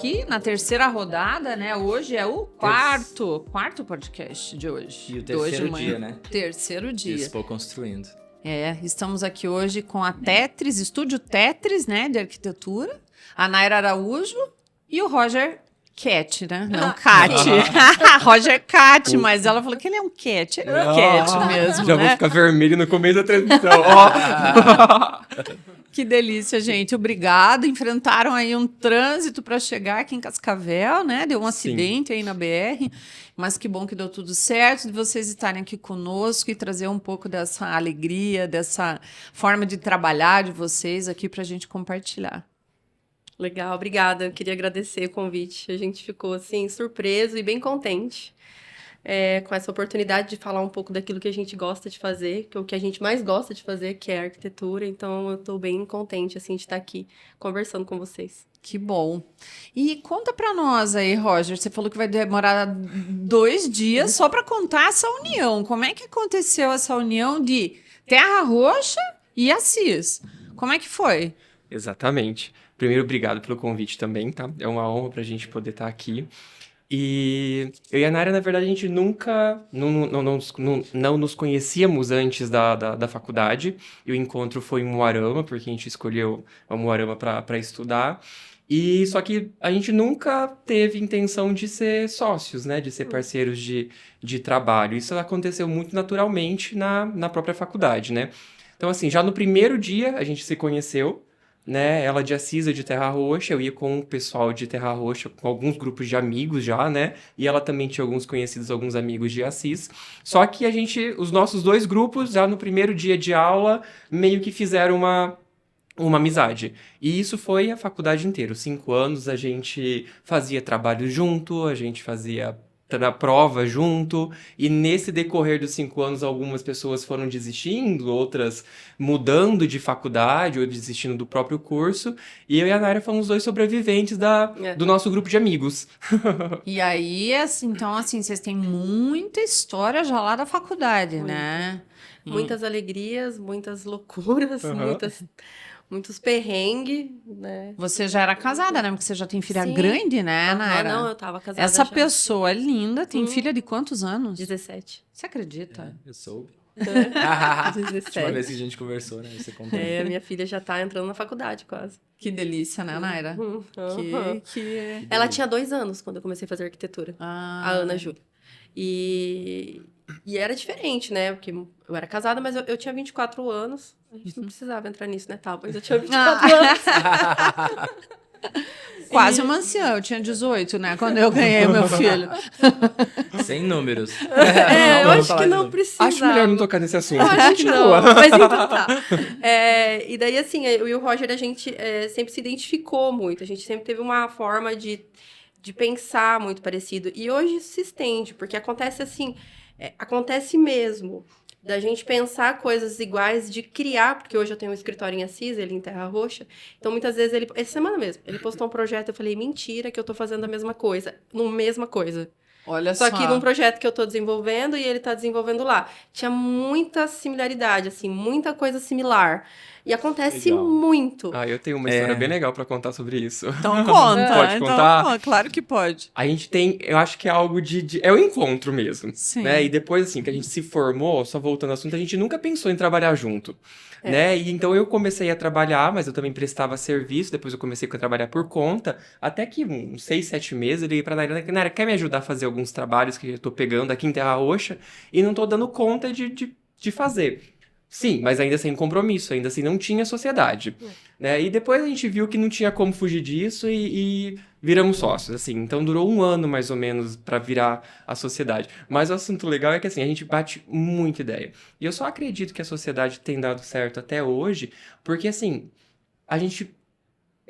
aqui na terceira rodada, né? Hoje é o quarto podcast de hoje. E o terceiro hoje, dia, né? Terceiro dia. Estou construindo. Estamos aqui hoje com a Tetris, Estúdio Tetris, né, de arquitetura, a Naira Araújo e o Roger Cat, né? Não, Cat. Roger Cat, mas ela falou que ele é um cat. Ele é um cat mesmo, já né? vou ficar vermelho no começo da transmissão. Que delícia, gente. Obrigado. Enfrentaram aí um trânsito para chegar aqui em Cascavel, né? Deu um acidente aí na BR, mas que bom que deu tudo certo de vocês estarem aqui conosco e trazer um pouco dessa alegria, dessa forma de trabalhar de vocês aqui para a gente compartilhar. Legal, obrigada. Eu queria agradecer o convite. A gente ficou, assim, surpreso e bem contente com essa oportunidade de falar um pouco daquilo que a gente gosta de fazer, que é o que a gente mais gosta de fazer, que é a arquitetura. Então, eu estou bem contente, assim, de estar aqui conversando com vocês. Que bom. E conta para nós aí, Roger, você falou que vai demorar 2 dias só para contar essa união. Como é que aconteceu essa união de Terra Roxa e Assis? Como é que foi? Exatamente. Primeiro, obrigado pelo convite também, tá? É uma honra pra gente poder estar aqui. E eu e a Naira, na verdade, a gente nunca não nos conhecíamos antes da faculdade. E o encontro foi em Umuarama, porque a gente escolheu Umuarama para estudar. E só que a gente nunca teve intenção de ser sócios, né? De ser parceiros de trabalho. Isso aconteceu muito naturalmente na própria faculdade, né? Então, assim, já no primeiro dia a gente se conheceu, né? Ela de Assis, eu de Terra Roxa, eu ia com o pessoal de Terra Roxa, com alguns grupos de amigos já, né? E ela também tinha alguns conhecidos, alguns amigos de Assis. Só que os nossos 2 grupos, já no primeiro dia de aula, meio que fizeram uma amizade. E isso foi a faculdade inteira. Os 5 anos a gente fazia trabalho junto, a gente fazia na prova junto, e nesse decorrer dos 5 anos algumas pessoas foram desistindo, outras mudando de faculdade ou desistindo do próprio curso, e eu e a Naira fomos 2 sobreviventes do nosso grupo de amigos. E aí, assim, então, assim, vocês têm muita história já lá da faculdade, né? Muitas alegrias, muitas loucuras, muitos perrengues, né? Você já era casada, né? Porque você já tem filha Sim. grande, né, Naira? Não, eu tava casada Essa já. pessoa linda tem filha de quantos anos? 17. Você acredita? Eu soube. 17. Última vez que a gente conversou, né? Você contou. A minha filha já tá entrando na faculdade quase. Que delícia, né, Naira? Que... Ela tinha 2 anos quando eu comecei a fazer arquitetura. Ah. A Ana Júlia. E era diferente, né? Porque eu era casada, mas eu tinha 24 anos. A gente não precisava entrar nisso, né, tal? Mas eu tinha 24 anos. Quase uma anciã, eu tinha 18, né? Quando eu ganhei meu filho. Sem números. Eu acho que não precisa. Acho melhor não tocar nesse assunto. Eu acho que não, mas então tá. E daí, assim, eu e o Roger, a gente sempre se identificou muito. A gente sempre teve uma forma de pensar muito parecido. E hoje isso se estende, porque acontece assim, acontece mesmo. Da gente pensar coisas iguais, de criar, porque hoje eu tenho um escritório em Assis, ele em Terra Roxa, então muitas vezes essa semana mesmo, ele postou um projeto, eu falei, mentira que eu tô fazendo a mesma coisa, mesma coisa. Olha Só que num projeto que eu tô desenvolvendo e ele tá desenvolvendo lá. Tinha muita similaridade, assim, muita coisa similar. E acontece muito. Eu tenho uma história bem legal pra contar sobre isso. Então conta. Pode contar? Então, claro que pode. A gente tem, eu acho que é algo é o encontro mesmo, Sim. né? E depois, assim, que a gente se formou, só voltando ao assunto, a gente nunca pensou em trabalhar junto, né? E então eu comecei a trabalhar, mas eu também prestava serviço, depois eu comecei a trabalhar por conta, até que uns 6, 7 meses eu liguei pra Naira, quer me ajudar a fazer alguns trabalhos que eu tô pegando aqui em Terra Roxa e não tô dando conta de fazer. Sim, mas ainda sem compromisso, ainda assim não tinha sociedade, né? E depois a gente viu que não tinha como fugir disso e viramos sócios, assim. Então durou 1 ano mais ou menos pra virar a sociedade. Mas o assunto legal é que assim, a gente bate muita ideia. E eu só acredito que a sociedade tem dado certo até hoje, porque assim, a gente...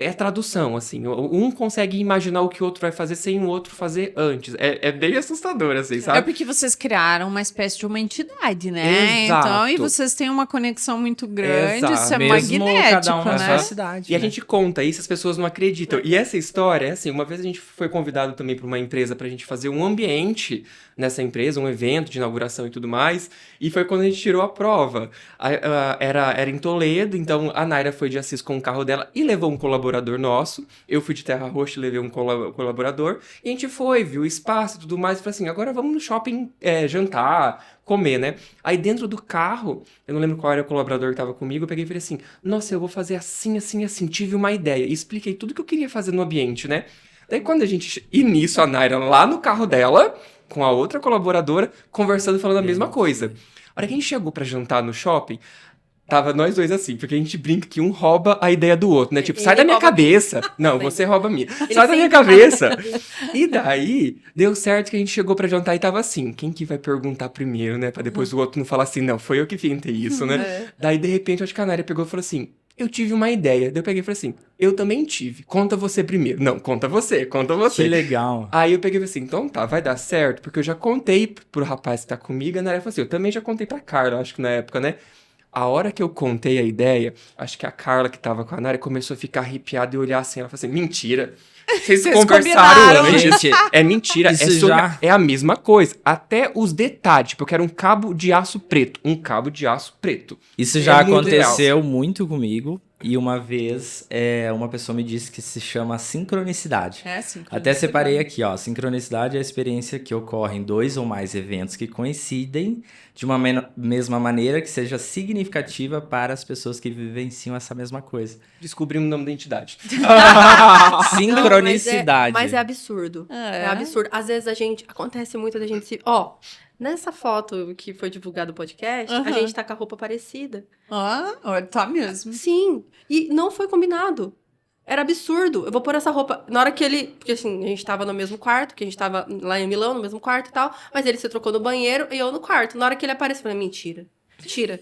É tradução, assim. Um consegue imaginar o que o outro vai fazer sem o outro fazer antes. É bem assustador, assim, sabe? É porque vocês criaram uma espécie de uma entidade, né? Exato. Então, e vocês têm uma conexão muito grande, Exato. isso é Mesmo magnético, cada um na né? sua cidade. E a gente conta isso, as pessoas não acreditam. E essa história, é assim, uma vez a gente foi convidado também para uma empresa pra gente fazer um ambiente nessa empresa, um evento de inauguração e tudo mais, e foi quando a gente tirou a prova. Era em Toledo, então a Naira foi de Assis com o carro dela e levou um colaborador colaborador nosso. Eu fui de Terra Roxa, levei um colaborador. E a gente foi, viu o espaço e tudo mais. E falei assim, agora vamos no shopping jantar, comer, né? Aí dentro do carro, eu não lembro qual era o colaborador que tava comigo, eu peguei e falei assim, nossa, eu vou fazer assim, assim, assim. Tive uma ideia. E expliquei tudo que eu queria fazer no ambiente, né? Daí quando a gente... E nisso, a Naira lá no carro dela, com a outra colaboradora, conversando, falando a mesma coisa. A hora que a gente chegou pra jantar no shopping... Tava nós dois assim, porque a gente brinca que um rouba a ideia do outro, né? Tipo, sai da minha cabeça. Não, você rouba a minha. Sai da minha cabeça. E daí, deu certo que a gente chegou pra jantar e tava assim, quem que vai perguntar primeiro, né? Pra depois o outro não falar assim, não, foi eu que inventei isso, né? Daí, de repente, acho que a Naira pegou e falou assim, eu tive uma ideia. Daí eu peguei e falei assim, eu também tive. Conta você primeiro. Não, conta você. Que legal. Aí eu peguei e falei assim, então tá, vai dar certo, porque eu já contei pro rapaz que tá comigo, a Naira falou assim, eu também já contei pra Carla, acho que na época, né? A hora que eu contei a ideia, acho que a Carla, que tava com a Nara, começou a ficar arrepiada e olhar assim. Ela falou assim, mentira. Vocês conversaram combinaram. antes. Gente, É mentira. isso É a mesma coisa. Até os detalhes. Tipo, eu quero um cabo de aço preto. Um cabo de aço preto. Isso já muito aconteceu muito comigo. E uma vez, uma pessoa me disse que se chama sincronicidade. Sincronicidade. Até separei aqui, ó. Sincronicidade é a experiência que ocorre em 2 ou mais eventos que coincidem de uma mesma maneira que seja significativa para as pessoas que vivenciam essa mesma coisa. Descobrimos o nome da entidade. Sincronicidade. Mas é absurdo. É absurdo. Às vezes acontece muito da gente se... Nessa foto que foi divulgado o podcast, a gente tá com a roupa parecida. Tá mesmo. Sim. E não foi combinado. Era absurdo. Eu vou pôr essa roupa... Na hora que ele... Porque assim, a gente tava no mesmo quarto, que a gente tava lá em Milão, no mesmo quarto e tal. Mas ele se trocou no banheiro e eu no quarto. Na hora que ele apareceu, eu falei, mentira. Tira.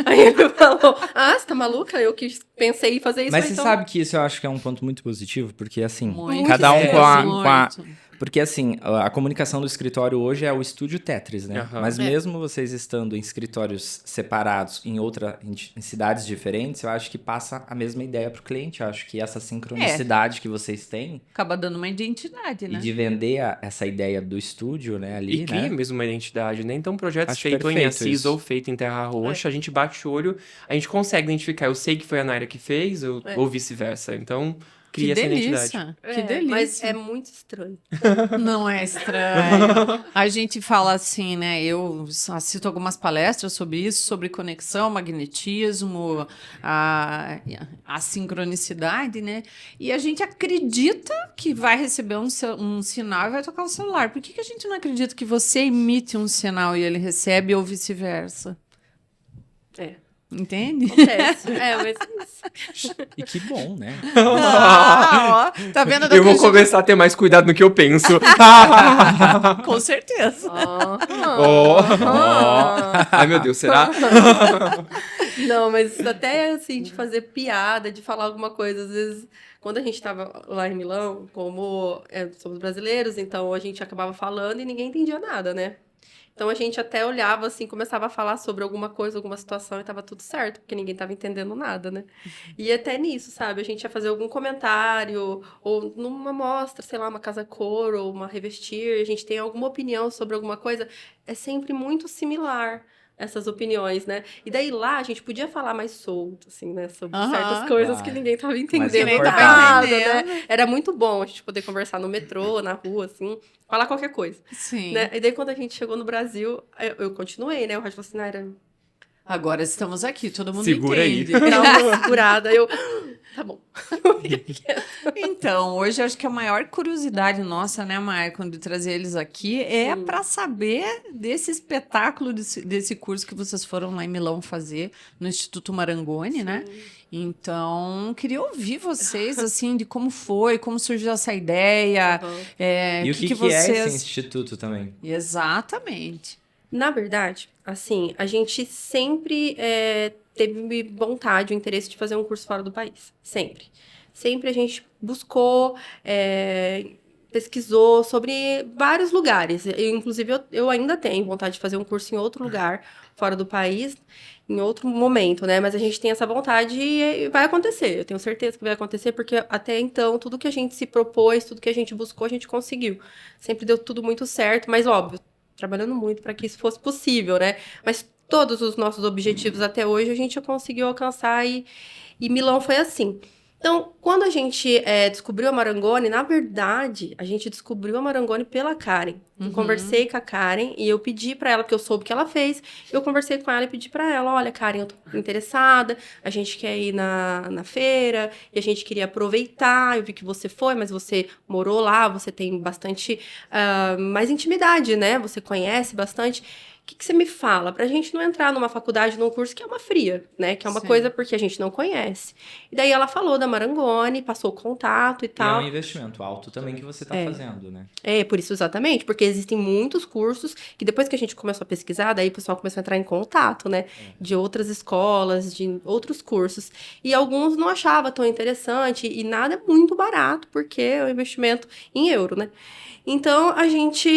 Aí ele falou, você tá maluca? Eu que pensei em fazer isso. Mas você sabe que isso eu acho que é um ponto muito positivo, porque assim, Muito cada um com a... muito. Porque assim, a comunicação do escritório hoje é o estúdio Tetris, né? Aham. Mas mesmo vocês estando em escritórios separados em cidades diferentes, eu acho que passa a mesma ideia pro cliente. Eu acho que essa sincronicidade que vocês têm Acaba dando uma identidade, e né? de vender essa ideia do estúdio, né, ali, E cria né? mesmo uma identidade, né? Então, projetos Acho feitos em perfeito Assis isso. ou feito em Terra Roxa, a gente bate o olho, a gente consegue identificar. Eu sei que foi a Naira que fez, ou vice-versa. Então, Que cria essa identidade. delícia. Que delícia. Mas é muito estranho. Não é estranho. A gente fala assim, né? Eu assisto algumas palestras sobre isso, sobre conexão, magnetismo, a sincronicidade, né? E a gente acredita que vai receber um sinal e vai tocar o celular. Por que a gente não acredita que você emite um sinal e ele recebe ou vice-versa? Entende? Acontece. Mas isso. E que bom, né? Tá vendo? Eu vou começar a ter mais cuidado no que eu penso. Com certeza. Ai, meu Deus, será? Não, mas até assim, de fazer piada, de falar alguma coisa, às vezes, quando a gente tava lá em Milão, como somos brasileiros, então a gente acabava falando e ninguém entendia nada, né? Então a gente até olhava assim, começava a falar sobre alguma coisa, alguma situação e tava tudo certo, porque ninguém tava entendendo nada, né? E até nisso, sabe? A gente ia fazer algum comentário, ou numa mostra, sei lá, uma casa cor, ou uma revestir, a gente tem alguma opinião sobre alguma coisa, é sempre muito similar essas opiniões, né? E daí lá a gente podia falar mais solto, assim, né? Sobre certas coisas claro. que ninguém tava Mas entendendo é nada, importante. né? Era muito bom a gente poder conversar no metrô, na rua, assim, falar qualquer coisa. Sim. Né? E daí, quando a gente chegou no Brasil, eu continuei, né? O Rádio falou assim, Naira, Agora estamos aqui, todo mundo Segura aí. entende. dá uma segurada. Tá bom. Então, hoje acho que a maior curiosidade nossa, né, Maicon, de trazer eles aqui é para saber desse espetáculo, desse curso que vocês foram lá em Milão fazer, no Instituto Marangoni, né? Então, queria ouvir vocês, assim, de como foi, como surgiu essa ideia. E o que vocês... é esse instituto também? Exatamente. Na verdade, assim, a gente sempre teve vontade, o interesse de fazer um curso fora do país. Sempre. Sempre a gente buscou, pesquisou sobre vários lugares. Inclusive, eu ainda tenho vontade de fazer um curso em outro lugar, fora do país, em outro momento, né? Mas a gente tem essa vontade e vai acontecer. Eu tenho certeza que vai acontecer, porque até então, tudo que a gente se propôs, tudo que a gente buscou, a gente conseguiu. Sempre deu tudo muito certo, mas óbvio, trabalhando muito para que isso fosse possível, né? Mas todos os nossos objetivos até hoje a gente conseguiu alcançar e Milão foi assim. Então, quando a gente descobriu a Marangoni, na verdade, a gente descobriu a Marangoni pela Karen. Eu conversei com a Karen e eu pedi pra ela, porque eu soube que ela fez, eu conversei com ela e pedi pra ela, olha, Karen, eu tô interessada, a gente quer ir na feira, e a gente queria aproveitar, eu vi que você foi, mas você morou lá, você tem bastante mais intimidade, né? Você conhece bastante. O que você me fala? Pra gente não entrar numa faculdade, num curso que é uma fria, né? Que é uma Sim. coisa porque a gente não conhece. E daí ela falou da Marangoni, passou o contato e E é tal. um investimento alto também que você tá fazendo, né? Por isso exatamente, porque existem muitos cursos que depois que a gente começou a pesquisar, daí o pessoal começou a entrar em contato, né? De outras escolas, de outros cursos. E alguns não achava tão interessante e nada é muito barato, porque é um investimento em euro, né? Então, a gente,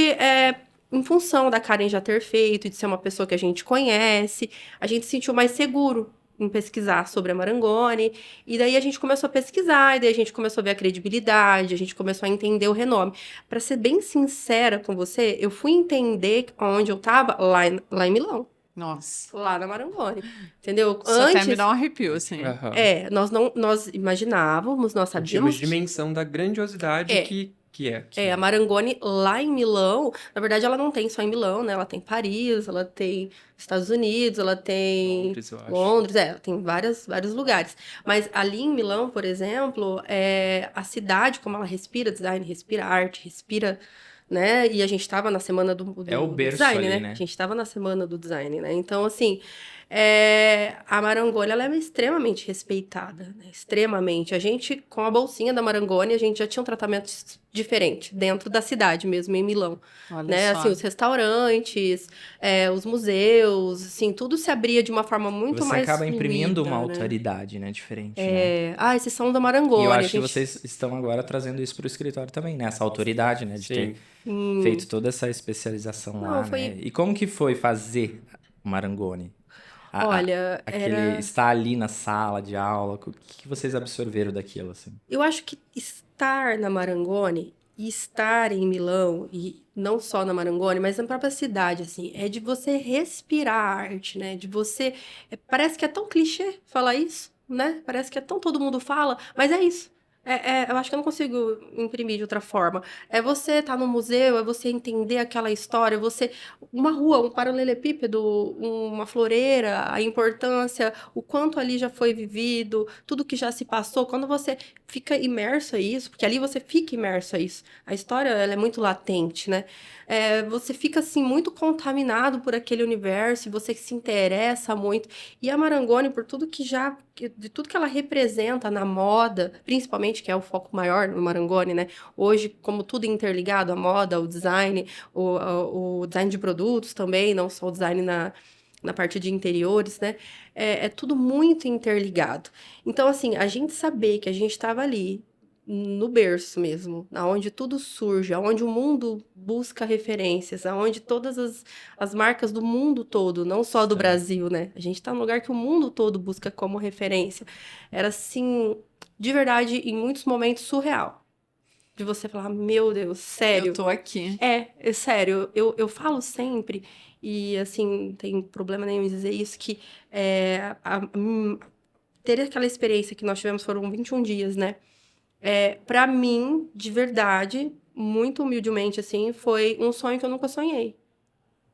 em função da Karen já ter feito e de ser uma pessoa que a gente conhece, a gente se sentiu mais seguro em pesquisar sobre a Marangoni, e daí a gente começou a pesquisar, e daí a gente começou a ver a credibilidade, a gente começou a entender o renome. Para ser bem sincera com você, eu fui entender onde eu tava lá em Milão, Nossa. lá na Marangoni, entendeu? Isso até me dá um arrepio, assim. Aham. Nós imaginávamos, nós Tínhamos sabíamos dimensão da grandiosidade que é aqui. a Marangoni lá em Milão, na verdade ela não tem só em Milão, né? Ela tem Paris, ela tem Estados Unidos, ela tem Londres, eu acho. Londres, ela tem vários lugares. Mas ali em Milão, por exemplo, a cidade, como ela respira design, respira arte, respira, né? E a gente tava na semana do É o berço design, ali, né? né? A gente tava na semana do design, né? Então, assim, a Marangoni, ela é extremamente respeitada, né? Extremamente. A gente, com a bolsinha da Marangoni, a gente já tinha um tratamento diferente, dentro da cidade mesmo, em Milão. Olha Né? só. Assim, os restaurantes, os museus, assim, tudo se abria de uma forma muito Você mais acaba imprimindo fluida, uma né? autoridade, né? Diferente, né? Esses são da Marangoni. E eu a acho que gente- vocês estão agora trazendo isso pro escritório também, né? Essa autoridade, né? De ter feito toda essa especialização Não, lá, foi- né? E como que foi fazer o Marangoni? Olha, Aquele estar ali na sala de aula, o que vocês absorveram daquilo, assim? Eu acho que estar na Marangoni e estar em Milão, e não só na Marangoni, mas na própria cidade, assim, é de você respirar a arte, né? De você. Parece que é tão clichê falar isso, né? Parece que é tão todo mundo fala, mas é isso. Eu acho que eu não consigo imprimir de outra forma. É você estar no museu, é você entender aquela história, uma rua, um paralelepípedo, uma floreira, a importância, o quanto ali já foi vivido, tudo que já se passou. Quando você fica imerso a isso, porque ali você fica imerso a isso. A história, ela é muito latente, né? Você fica, assim, muito contaminado por aquele universo, e você se interessa muito. E a Marangoni, por tudo de tudo que ela representa na moda, principalmente, que é o foco maior no Marangoni, né? Hoje, como tudo é interligado, a moda, o design, o design de produtos também, não só o design na parte de interiores, né? É tudo muito interligado. Então, assim, a gente saber que a gente estava ali, no berço mesmo, aonde tudo surge, aonde o mundo busca referências, aonde todas as marcas do mundo todo, não só do Sim. Brasil, né? A gente tá num lugar que o mundo todo busca como referência. Era assim, de verdade, em muitos momentos surreal. De você falar, meu Deus, sério. Eu tô aqui. Sério, eu falo sempre, e assim, não tem problema nenhum em dizer isso, que ter aquela experiência que nós tivemos foram 21 dias, né? Pra mim, de verdade, muito humildemente, assim, foi um sonho que eu nunca sonhei.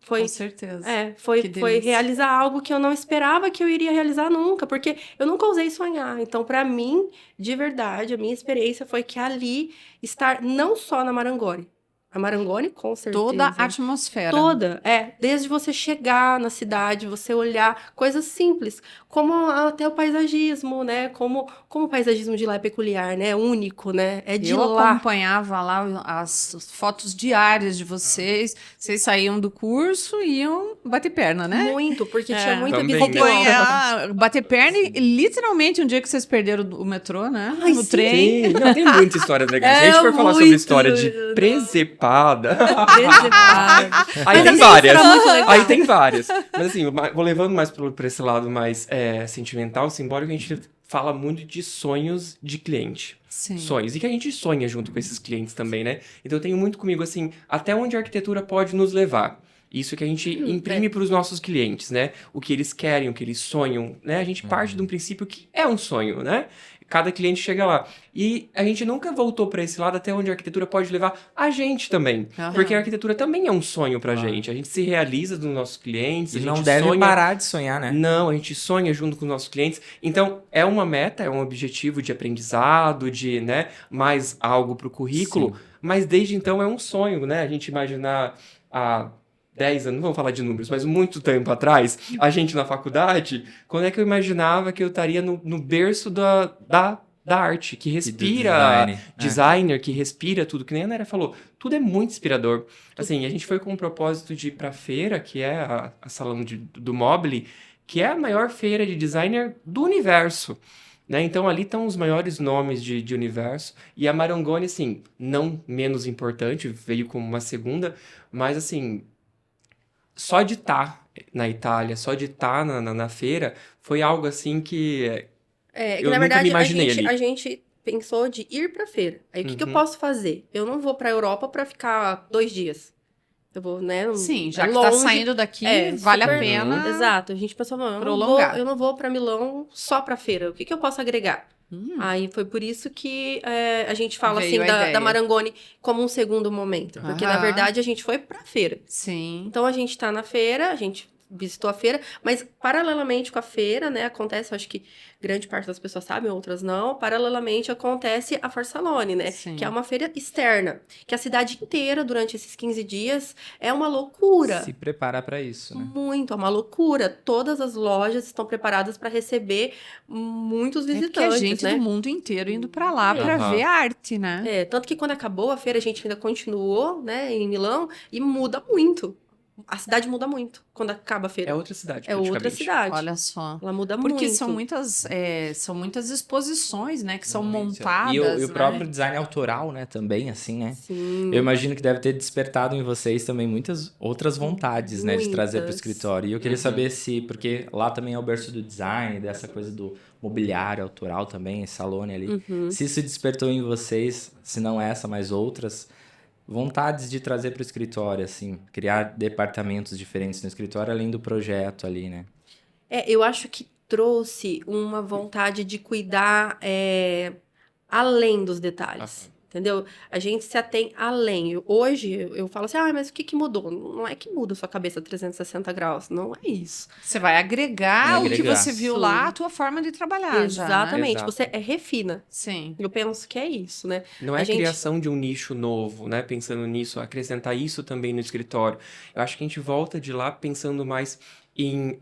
Com certeza. Foi Que delícia. realizar algo que eu não esperava que eu iria realizar nunca, porque eu nunca ousei sonhar. Então, pra mim, de verdade, a minha experiência foi que ali estar não só na Marangoni, a Marangoni, com certeza. Toda a atmosfera. Toda, desde você chegar na cidade, você olhar coisas simples, como até o paisagismo, né? Como o paisagismo de lá é peculiar, né? É único, né? É de Eu lá. acompanhava lá as fotos diárias de vocês. Vocês saíam do curso e iam bater perna, né? Muito, porque tinha muita Também, visita. né? Acompanhar, bater perna e literalmente um dia que vocês perderam o metrô, né? Ai, no sim. trem. Sim, não, tem muita história legal. Se a gente for falar sobre muito. história de presepada, Preservado. aí Mas tem isso várias. era muito legal. Aí tem várias. Mas assim, vou levando mais pra esse lado mais sentimental, simbólico, a gente fala muito de sonhos de cliente. Sim. Sonhos. E que a gente sonha junto com esses clientes também, né? Então eu tenho muito comigo, assim, até onde a arquitetura pode nos levar. Isso que a gente imprime para os nossos clientes, né? O que eles querem, o que eles sonham, né? A gente parte de um princípio que é um sonho, né? cada cliente chega lá. E a gente nunca voltou para esse lado até onde a arquitetura pode levar a gente também. Aham. Porque a arquitetura também é um sonho pra gente. A gente se realiza dos nossos clientes, E a gente não deve sonha... parar de sonhar, né? Não, a gente sonha junto com os nossos clientes. Então, é uma meta, é um objetivo de aprendizado, de, né, mais algo pro currículo. Sim. Mas desde então é um sonho, né? A gente imaginar há 10 anos, não vamos falar de números, mas muito tempo atrás, a gente na faculdade, quando é que eu imaginava que eu estaria no berço da arte, que respira, design. designer, que respira tudo, que nem a Nera falou, tudo é muito inspirador. Assim, a gente foi com o propósito de ir pra feira, que é a Salão do Mobile, que é a maior feira de designer do universo. Né? Então, ali estão os maiores nomes de universo. E a Marangoni, assim, não menos importante, veio como uma segunda, mas, assim, só de estar na Itália, só de estar na feira, foi algo, assim, que Que eu na nunca verdade me imaginei ali. a gente pensou de ir pra feira. Aí o que eu Uhum. posso fazer? Eu não vou pra Europa pra ficar 2 dias. Eu vou, né? Sim, é já que tá longe. saindo daqui, É, vale a super- pena. Exato. A gente pensou, não, prolongar. eu não vou pra Milão só pra feira. O que eu posso agregar? Hum. Aí foi por isso que a gente fala Veio assim a da ideia. Marangoni como um segundo momento. Porque, na Aham. verdade, a gente foi pra feira. Sim. Então, a gente tá na feira, a gente visitou a feira, mas paralelamente com a feira, né, acontece, eu acho que grande parte das pessoas sabem, outras não, paralelamente acontece a Farsalone, né, Sim. que é uma feira externa, que a cidade inteira, durante esses 15 dias, é uma loucura. Se prepara pra isso, né? Muito, é uma loucura. Todas as lojas estão preparadas para receber muitos É porque é visitantes, gente né? do mundo inteiro indo pra lá pra Aham. ver arte, né? Tanto que quando acabou a feira, a gente ainda continuou, né, em Milão, e muda muito. A cidade muda muito quando acaba a feira. É outra cidade, É outra praticamente. cidade. Olha só. Ela muda Porque muito. são muitas exposições, né? Que são Muito. montadas, E o né? próprio design autoral, né? Também, assim, né? Sim. Eu imagino que deve ter despertado em vocês também muitas outras vontades, né? De trazer para o Muitas. escritório. E eu queria saber se... Porque lá também é o berço do design, dessa coisa do mobiliário autoral também, esse salone ali. Se isso despertou em vocês, se não essa, mas outras... vontades de trazer para o escritório, assim, criar departamentos diferentes no escritório, além do projeto ali, né? Eu acho que trouxe uma vontade de cuidar além dos detalhes. Entendeu? A gente se atém além. Hoje, eu falo assim, mas o que mudou? Não é que muda a sua cabeça 360 graus. Não é isso. Você vai agregar o que Agregar. você viu lá, a tua forma de trabalhar já, né? Exatamente. Exato. Você refina. Sim. Eu penso que é isso, né? Não é a criação de um nicho novo, né? Pensando nisso, acrescentar isso também no escritório. Eu acho que a gente volta de lá pensando mais em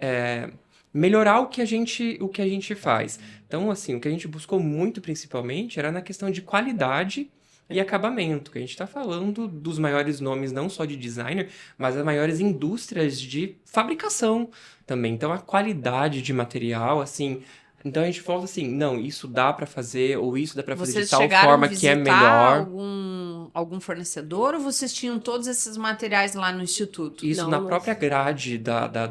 melhorar o que a gente faz. Então, assim, o que a gente buscou muito, principalmente, era na questão de qualidade e acabamento, que a gente está falando dos maiores nomes, não só de designer, mas das maiores indústrias de fabricação também. Então, a qualidade de material, assim... Então, a gente fala assim, não, isso dá para fazer, ou isso dá para fazer Vocês de tal chegaram forma a que é visitar melhor. algum fornecedor ou vocês tinham todos esses materiais lá no instituto? Isso Não, na nós- própria grade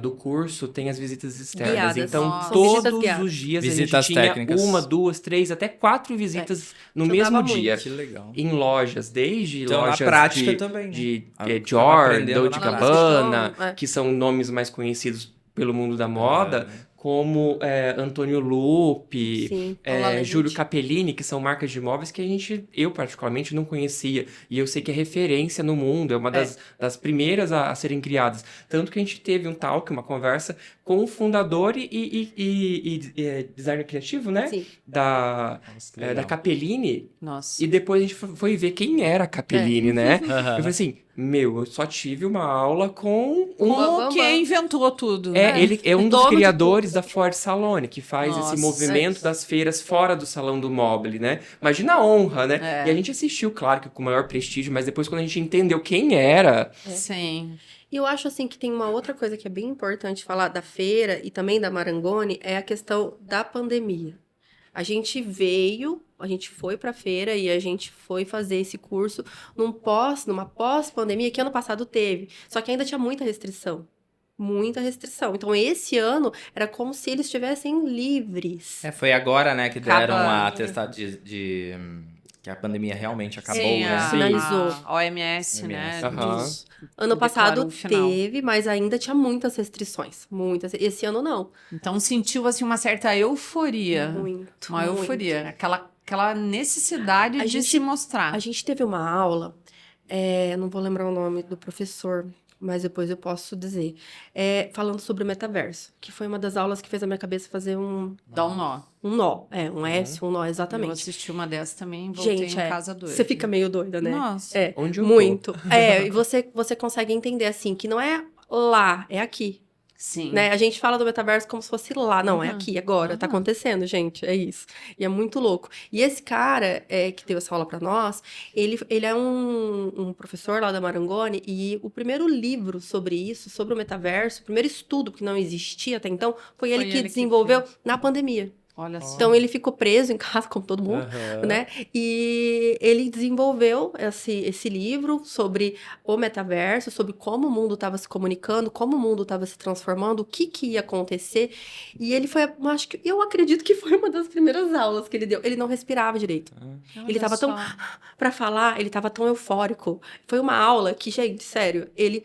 do curso tem as visitas externas. Guiadas. Então, Nossa. São visitas todos guiadas. os dias Visitas a gente tinha técnicas. 1, 2, 3, até 4 visitas no Juntava mesmo muito. dia. Que legal. Em lojas, desde Então, na lojas prática de, também, né? de Acaba Dior, aprendendo Dolce na Gabbana, prática. que são nomes mais conhecidos pelo mundo da moda, como Antônio Lupi, Sim. Paula Leite. Júlio Capellini, que são marcas de imóveis que eu particularmente não conhecia. E eu sei que é referência no mundo, é uma das primeiras a serem criadas. Tanto que a gente teve um talk, uma conversa com o fundador e designer criativo, né? Sim. Da Capellini. Nossa. E depois a gente foi ver quem era a Capellini, né? Eu falei assim, eu só tive uma aula com um... Como que inventou tudo? Ele é um dos Dono de criadores da Ford Salone, que faz Nossa. esse movimento das feiras fora do Salão do Mobile, né? Imagina a honra, né? É. E a gente assistiu, claro, que com o maior prestígio, mas depois quando a gente entendeu quem era... Sim. E eu acho, assim, que tem uma outra coisa que é bem importante falar da feira e também da Marangoni, é a questão da pandemia. A gente foi pra feira e a gente foi fazer esse curso numa pós-pandemia que ano passado teve. Só que ainda tinha muita restrição. Muita restrição. Então, esse ano era como se eles estivessem livres. Foi agora, né, que deram Acaba- a atestado que a pandemia realmente acabou, Sim, né? Finalizou. a OMS, né? Aham. diz- Ano declarou passado o final. teve, mas ainda tinha muitas restrições. Muitas. Esse ano não. Então sentiu assim uma certa euforia. Muito, Uma muito. euforia. Aquela necessidade A de gente- se mostrar. A gente teve uma aula, não vou lembrar o nome do professor, mas depois eu posso dizer, falando sobre o metaverso, que foi uma das aulas que fez a minha cabeça fazer Dá um nó. um nó. Um S, um nó, Eu exatamente. assisti uma dessas também e voltei Gente, em casa doida. você fica meio doida, né? Nossa. Onde eu tô? Muito. E você consegue entender, assim, que não é lá, é aqui. Sim. Né? A gente fala do metaverso como se fosse lá. Não, é aqui, agora. Tá Uhum. acontecendo, gente. É isso. E é muito louco. E esse cara que deu essa aula pra nós, ele é um professor lá da Marangoni, e o primeiro livro sobre isso, sobre o metaverso, o primeiro estudo que não existia até então, foi ele que ele que desenvolveu na pandemia. Olha só. Então, ele ficou preso em casa, como todo mundo, Aham. né? E ele desenvolveu esse livro sobre o metaverso, sobre como o mundo estava se comunicando, como o mundo estava se transformando, o que ia acontecer. E ele foi, eu acredito que foi uma das primeiras aulas que ele deu. Ele não respirava direito. Olha Ele tava só. tão... Pra falar, ele tava tão eufórico. Foi uma aula que, gente, sério, ele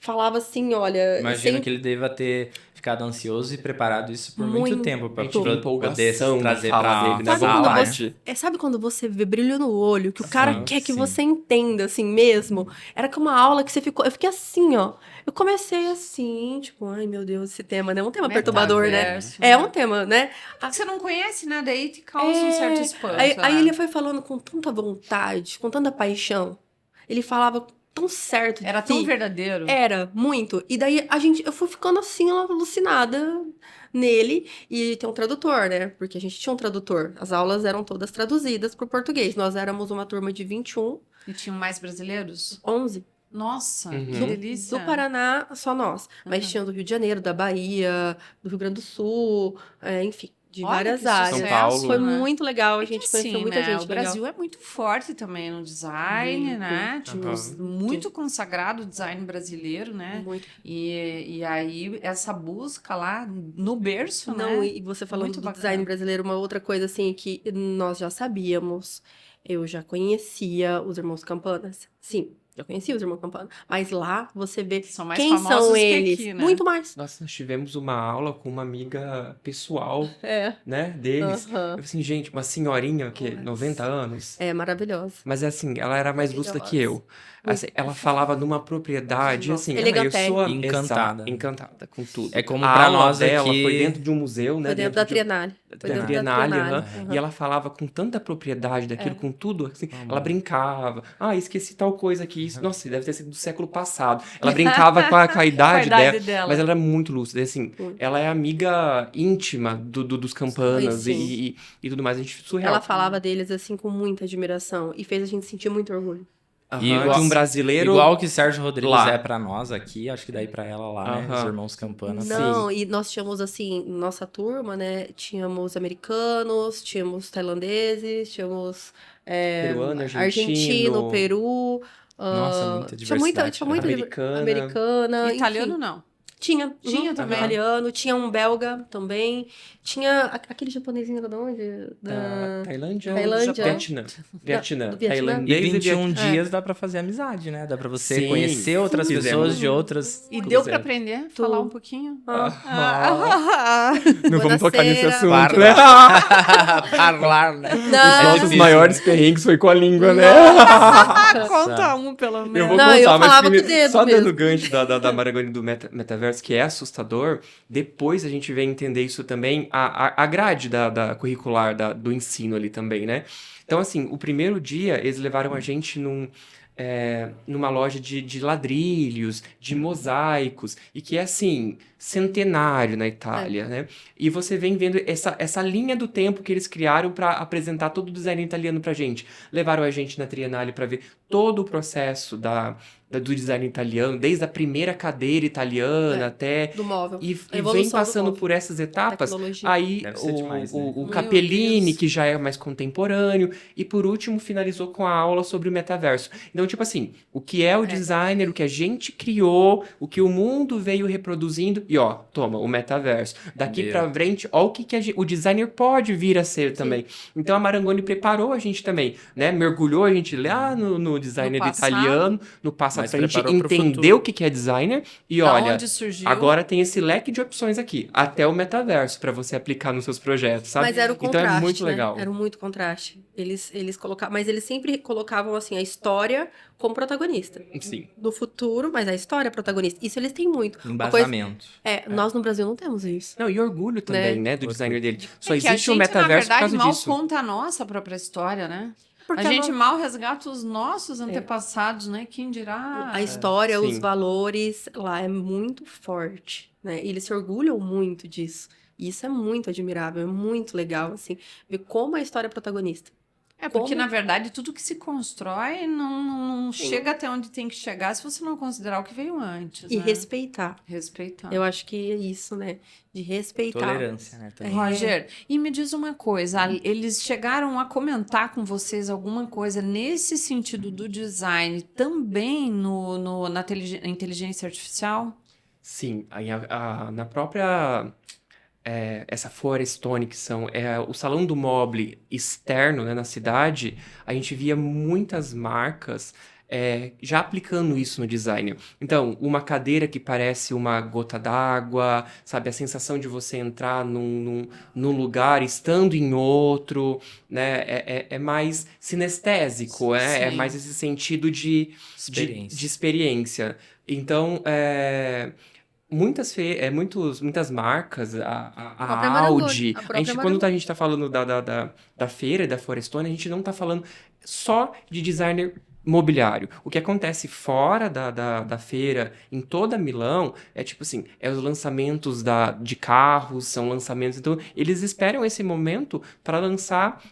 falava assim, olha... Imagino sem- que ele deva ter ficado ansioso e preparado isso por muito Muito. tempo pra Gente, poder empolgação trazer fala pra dele, né? pra Sabe quando, sala, né? Vontade. sabe quando você vê brilho no olho, que o cara Sim, quer que sim. você entenda, assim mesmo? Era que uma aula que você ficou... Eu fiquei assim, ó. Eu comecei assim, tipo, ai meu Deus, esse tema, né? É um tema perturbador, né? Metaverso, É um tema, né? Porque você não conhece, né? Daí te causa um certo espanto. Aí né? ele foi falando com tanta vontade, com tanta paixão. Ele falava tão certo de Era tão si. verdadeiro. Era, muito. E daí eu fui ficando assim, alucinada nele. E tem um tradutor, né? Porque a gente tinha um tradutor. As aulas eram todas traduzidas para o português. Nós éramos uma turma de 21, E tinham mais brasileiros? 11. Nossa, Uhum. que delícia. Do Paraná, só nós. Mas tinha do Rio de Janeiro, da Bahia, do Rio Grande do Sul, enfim, de Olha, várias que áreas. São Paulo. Foi né? muito legal, a É que gente conheceu assim, muita né, gente o legal. Brasil é muito forte também no design, Muito. né? Tipo, Aham. muito consagrado o design brasileiro, né? Muito. E aí, essa busca lá no berço, Não, né? e você falando Muito do bacana. design brasileiro, uma outra coisa assim que nós já sabíamos, eu já conhecia os Irmãos Campanas. Sim, já conhecia os Irmãos Campana. Mas lá você vê São mais quem famosos são que eles. aqui, né? Muito mais. Nossa, nós tivemos uma aula com uma amiga pessoal, É. né, deles. Aham. Eu falei assim, gente, uma senhorinha, que 90 anos. É maravilhosa. Mas assim, ela era mais lúcida que eu. Maravilhosa. Assim, ela falava numa propriedade, Nossa, assim, elegante. eu sou Encantada. encantada com tudo. É como a pra aula nós dela aqui- foi dentro de um museu, né? Foi dentro da de- Triennale. Foi da dentro Triennale, aham. aham. E ela falava com tanta propriedade daquilo, É. com tudo, assim, ela brincava. Ah, esqueci tal coisa aqui, isso, nossa, deve ter sido do século passado. Ela brincava com a idade, Com a idade dela, dela. mas ela era muito lúcida, e, assim, Muito. ela é amiga íntima dos campanas Sim. e tudo mais, a gente surreal. Ela falava deles assim com muita admiração e fez a gente sentir muito orgulho. Aham, Igual- de um brasileiro. Igual que Sérgio Rodrigues lá. é pra nós aqui, acho que daí pra ela lá, né? Os Aham. irmãos Campana. Não, e nós tínhamos assim, nossa turma, né? Tínhamos americanos, tínhamos tailandeses, tínhamos Peruano, argentino. argentino, Peru. Nossa, muita diversidade. Tinha muita Americana. americana. E italiano enfim. não. Tinha também. italiano, tinha um belga também. Tinha aquele japonesinho de onde? Da Tailândia, Tailândia. Vietnã. Vietnã. do Vietnã. E Tailandês 21 Vietnã. dias dá pra fazer amizade, né? Dá pra você Sim, conhecer outras fizemos. pessoas de outras... E deu pra Zero. aprender? Falar um pouquinho? Não vamos tocar nesse assunto, Para. né? Falar, né? Os Não, nossos difícil, maiores perrengues foi com a língua, né? Conta um, pelo Eu menos. vou Não, contar, eu mas falava primeiro, com o dedo só mesmo. dando gancho da Marangoni do metaverso, que é assustador, depois a gente vem entender isso também, a grade da curricular do ensino ali também, né? Então, assim, o primeiro dia, eles levaram a gente numa loja de ladrilhos, de mosaicos, e que é, assim, centenário na Itália, né? E você vem vendo essa linha do tempo que eles criaram para apresentar todo o design italiano pra gente. Levaram a gente na Triennale para ver todo o processo do design italiano, desde a primeira cadeira italiana até... Do móvel. E vem passando por essas etapas. Tecnologia. Aí Deve ser demais, né? o Meu Capellini, Deus. que já é mais contemporâneo. E por último, finalizou com a aula sobre o metaverso. Então, tipo assim, o que é o designer, o que a gente criou, o que o mundo veio reproduzindo. E ó, toma, o metaverso. Daqui pra frente, ó o que o designer pode vir a ser também. Então a Marangoni preparou a gente também, né? Mergulhou a gente lá no designer passado. italiano, no passado, Mas pra gente preparou pro entender futuro. o que é designer. E Da olha, onde surgiu? agora tem esse leque de opções aqui, até o metaverso, pra você aplicar nos seus projetos, sabe? Mas era o contraste, Então é muito né? legal. Era muito contraste. Eles colocavam, mas eles sempre colocavam assim a história como protagonista. Sim. Do futuro, mas a história é protagonista. Isso eles têm muito. Uma coisa- Embasamento. nós no Brasil não temos isso. Não, e orgulho também, né, do Orgulho. designer dele. Só É que a existe o gente, metaverso na por verdade, causa mal disso. conta a nossa própria história, né? Porque A gente mal resgata os nossos antepassados, né? Quem dirá? a história, sim. os valores lá é muito forte, né? E eles se orgulham muito disso. E isso é muito admirável, é muito legal, assim, ver como a história é protagonista. É porque, Como? na verdade, tudo que se constrói não Sim. chega até onde tem que chegar se você não considerar o que veio antes. E né? respeitar. Respeitar. Eu acho que é isso, né? De respeitar. Tolerância, né? Também. Roger, e me diz uma coisa, eles chegaram a comentar com vocês alguma coisa nesse sentido do design também na inteligência artificial? Sim, aí na própria... essa Forestone, que o salão do mobile externo, né, na cidade, a gente via muitas marcas já aplicando isso no design. Então, uma cadeira que parece uma gota d'água, sabe? A sensação de você entrar num lugar estando em outro, né? É mais sinestésico, é Sim. mais esse sentido de experiência. Então, muitas marcas, a própria Marangoni, Audi, a própria quando a gente tá falando da feira, da Forestone, a gente não tá falando só de designer mobiliário. O que acontece fora da feira, em toda Milão, é tipo assim, os lançamentos de carros, são lançamentos, então eles esperam esse momento para lançar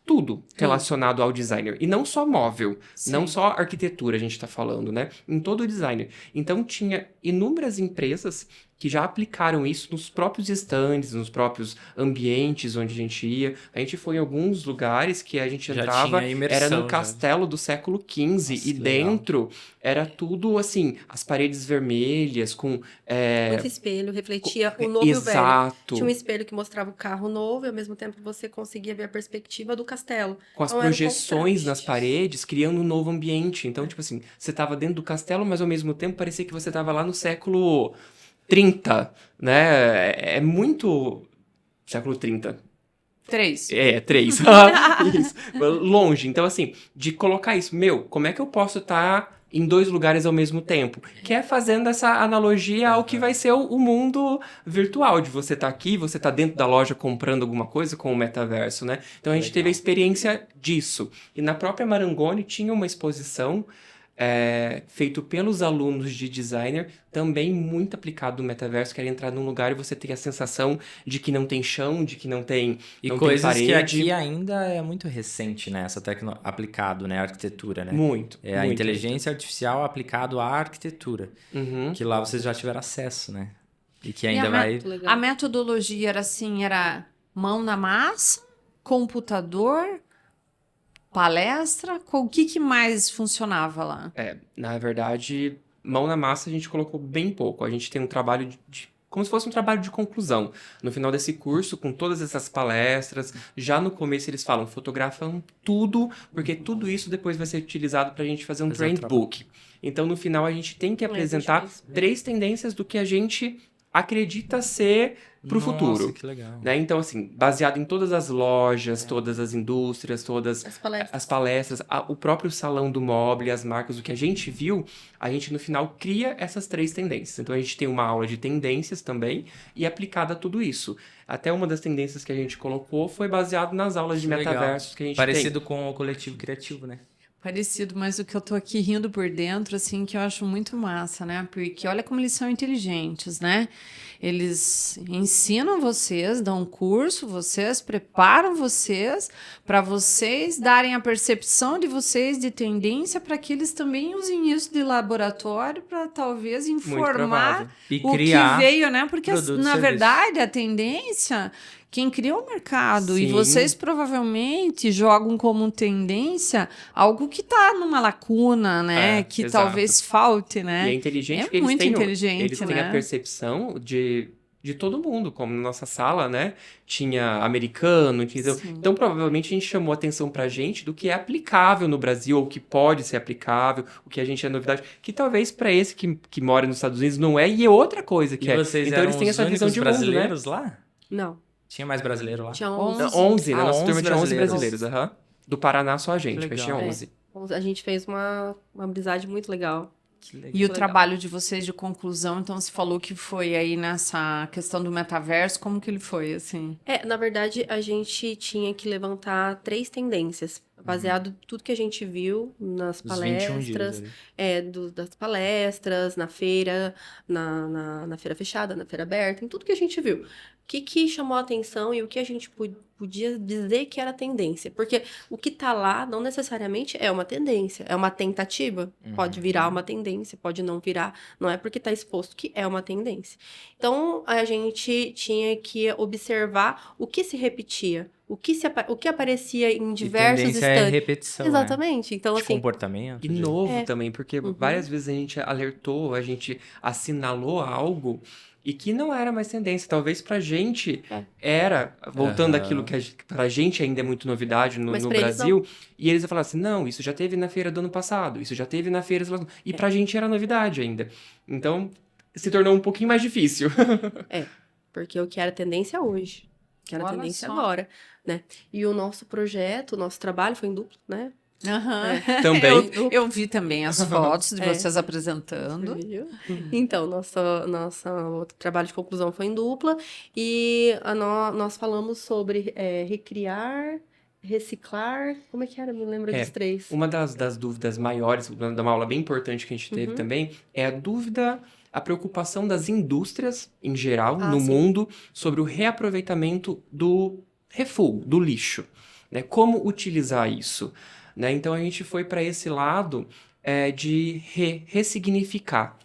tudo relacionado ao designer. E não só móvel, Sim. não só arquitetura a gente está falando, né? Em todo o designer. Então tinha inúmeras empresas que já aplicaram isso nos próprios estandes, nos próprios ambientes onde a gente ia. A gente foi em alguns lugares que a gente Já entrava, tinha imersão, era no já. castelo do século XV, Nossa, e que legal. dentro era tudo assim, as paredes vermelhas, com... Muito espelho, refletia o novo e o velho. Exato. Tinha um espelho que mostrava o carro novo e ao mesmo tempo você conseguia ver a perspectiva do castelo. Com as Então, era um projeções nas contraste. paredes, criando um novo ambiente. Então, tipo assim, você tava dentro do castelo, mas ao mesmo tempo parecia que você tava lá no século 30, né? É muito... Século 30. 3. 3. Isso. Longe. Então, assim, de colocar isso. Como é que eu posso estar em 2 lugares ao mesmo tempo? Que é fazendo essa analogia ao que vai ser o mundo virtual, de você estar aqui, você estar dentro da loja comprando alguma coisa com o metaverso, né? Então, a gente teve a experiência disso. E na própria Marangoni tinha uma exposição feito pelos alunos de designer, também muito aplicado no metaverso, que era entrar num lugar e você ter a sensação de que não tem chão, de que não tem E não coisas tem que parede. aqui ainda é muito recente, né? Essa aplicado, né? A arquitetura, né? Muito. É a muito. inteligência artificial aplicado à arquitetura. Uhum. Que lá vocês já tiveram acesso, né? E que ainda vai... Muito legal. A metodologia era assim, era mão na massa, computador, palestra, o que mais funcionava lá? Na verdade, mão na massa a gente colocou bem pouco. A gente tem um trabalho como se fosse um trabalho de conclusão. No final desse curso, com todas essas palestras, já no começo eles falam, fotografam tudo, porque tudo isso depois vai ser utilizado para a gente fazer um Fazer um trend book. Então, no final, a gente tem que apresentar isso. 3 tendências do que a gente acredita ser pro futuro. Nossa, que legal. Né? Então, assim, baseado em todas as lojas, todas as indústrias, todas As palestras. as palestras, o próprio salão do mobile, as marcas, o que a gente viu, a gente no final cria essas 3 tendências. Então a gente tem uma aula de tendências também e aplicada a tudo isso. Até uma das tendências que a gente colocou foi baseado nas aulas de Que legal. metaversos que a gente Parecido com o coletivo criativo, né? Parecido, mas o que eu tô aqui rindo por dentro, assim, que eu acho muito massa, né? Porque olha como eles são inteligentes, né? Eles ensinam vocês, dão um curso, vocês preparam vocês para vocês darem a percepção de vocês de tendência para que eles também usem isso de laboratório para talvez informar E o que criar veio, né? Porque produto, na serviço. verdade a tendência quem criou o mercado e Sim. vocês provavelmente jogam como tendência algo que está numa lacuna, né? Que exato. talvez falte, né? E é inteligente É porque muito eles inteligente, têm né? a percepção de todo mundo, como na nossa sala, né? Tinha americano, tinha... Sim. Então, provavelmente, a gente chamou atenção pra gente do que é aplicável no Brasil, ou que pode ser aplicável, o que a gente é novidade, que talvez pra esse que mora nos Estados Unidos não é, e é outra coisa que E é. vocês Então, eram eles têm os essa visão únicos de mundo, né? brasileiros lá? Não, Tinha mais brasileiro lá? tinha 11. 11. 11, na nossa 11 turma tinha 11 brasileiros. brasileiros, aham. Do Paraná só a gente, mas legal. tinha 11. A gente fez uma amizade muito legal. Que legal. E o trabalho de vocês de conclusão, então você falou que foi aí nessa questão do metaverso, como que ele foi, assim? Na verdade, a gente tinha que levantar 3 tendências, baseado em tudo que a gente viu nas Os 21 palestras, dias ali. das palestras, na feira, na feira fechada, na feira aberta, em tudo que a gente viu. O que chamou a atenção e o que a gente podia dizer que era tendência. Porque o que tá lá não necessariamente é uma tendência, é uma tentativa. Pode virar uma tendência, pode não virar. Não é porque tá exposto que é uma tendência. Então, a gente tinha que observar o que se repetia, o que aparecia em diversos tendência é estantes. repetição, né? Exatamente. Então, De assim, comportamento. E de- novo também, porque Uhum. várias vezes a gente alertou, a gente assinalou algo e que não era mais tendência. Talvez pra gente era, voltando Aham. àquilo que pra gente ainda é muito novidade no Mas pra eles Brasil, e eles iam falar assim, não, isso já teve na feira do ano passado, isso já teve na feira... E pra gente era novidade ainda. Então, se tornou um pouquinho mais difícil. porque o que era tendência hoje, o que era Olha tendência só. agora, né? E o nosso projeto, o nosso trabalho foi em duplo, né? Aham. Também. Eu vi também as fotos de É. vocês apresentando. Viu? Então, o trabalho de conclusão foi em dupla e nós falamos sobre recriar, reciclar, como é que era? Me lembro dos 3. Uma das dúvidas maiores, uma aula bem importante que a gente teve também, é a dúvida, a preocupação das indústrias, em geral, no sim. mundo, sobre o reaproveitamento do refúgio, do lixo. Né? Como utilizar isso? Né? Então, a gente foi para esse lado de ressignificar.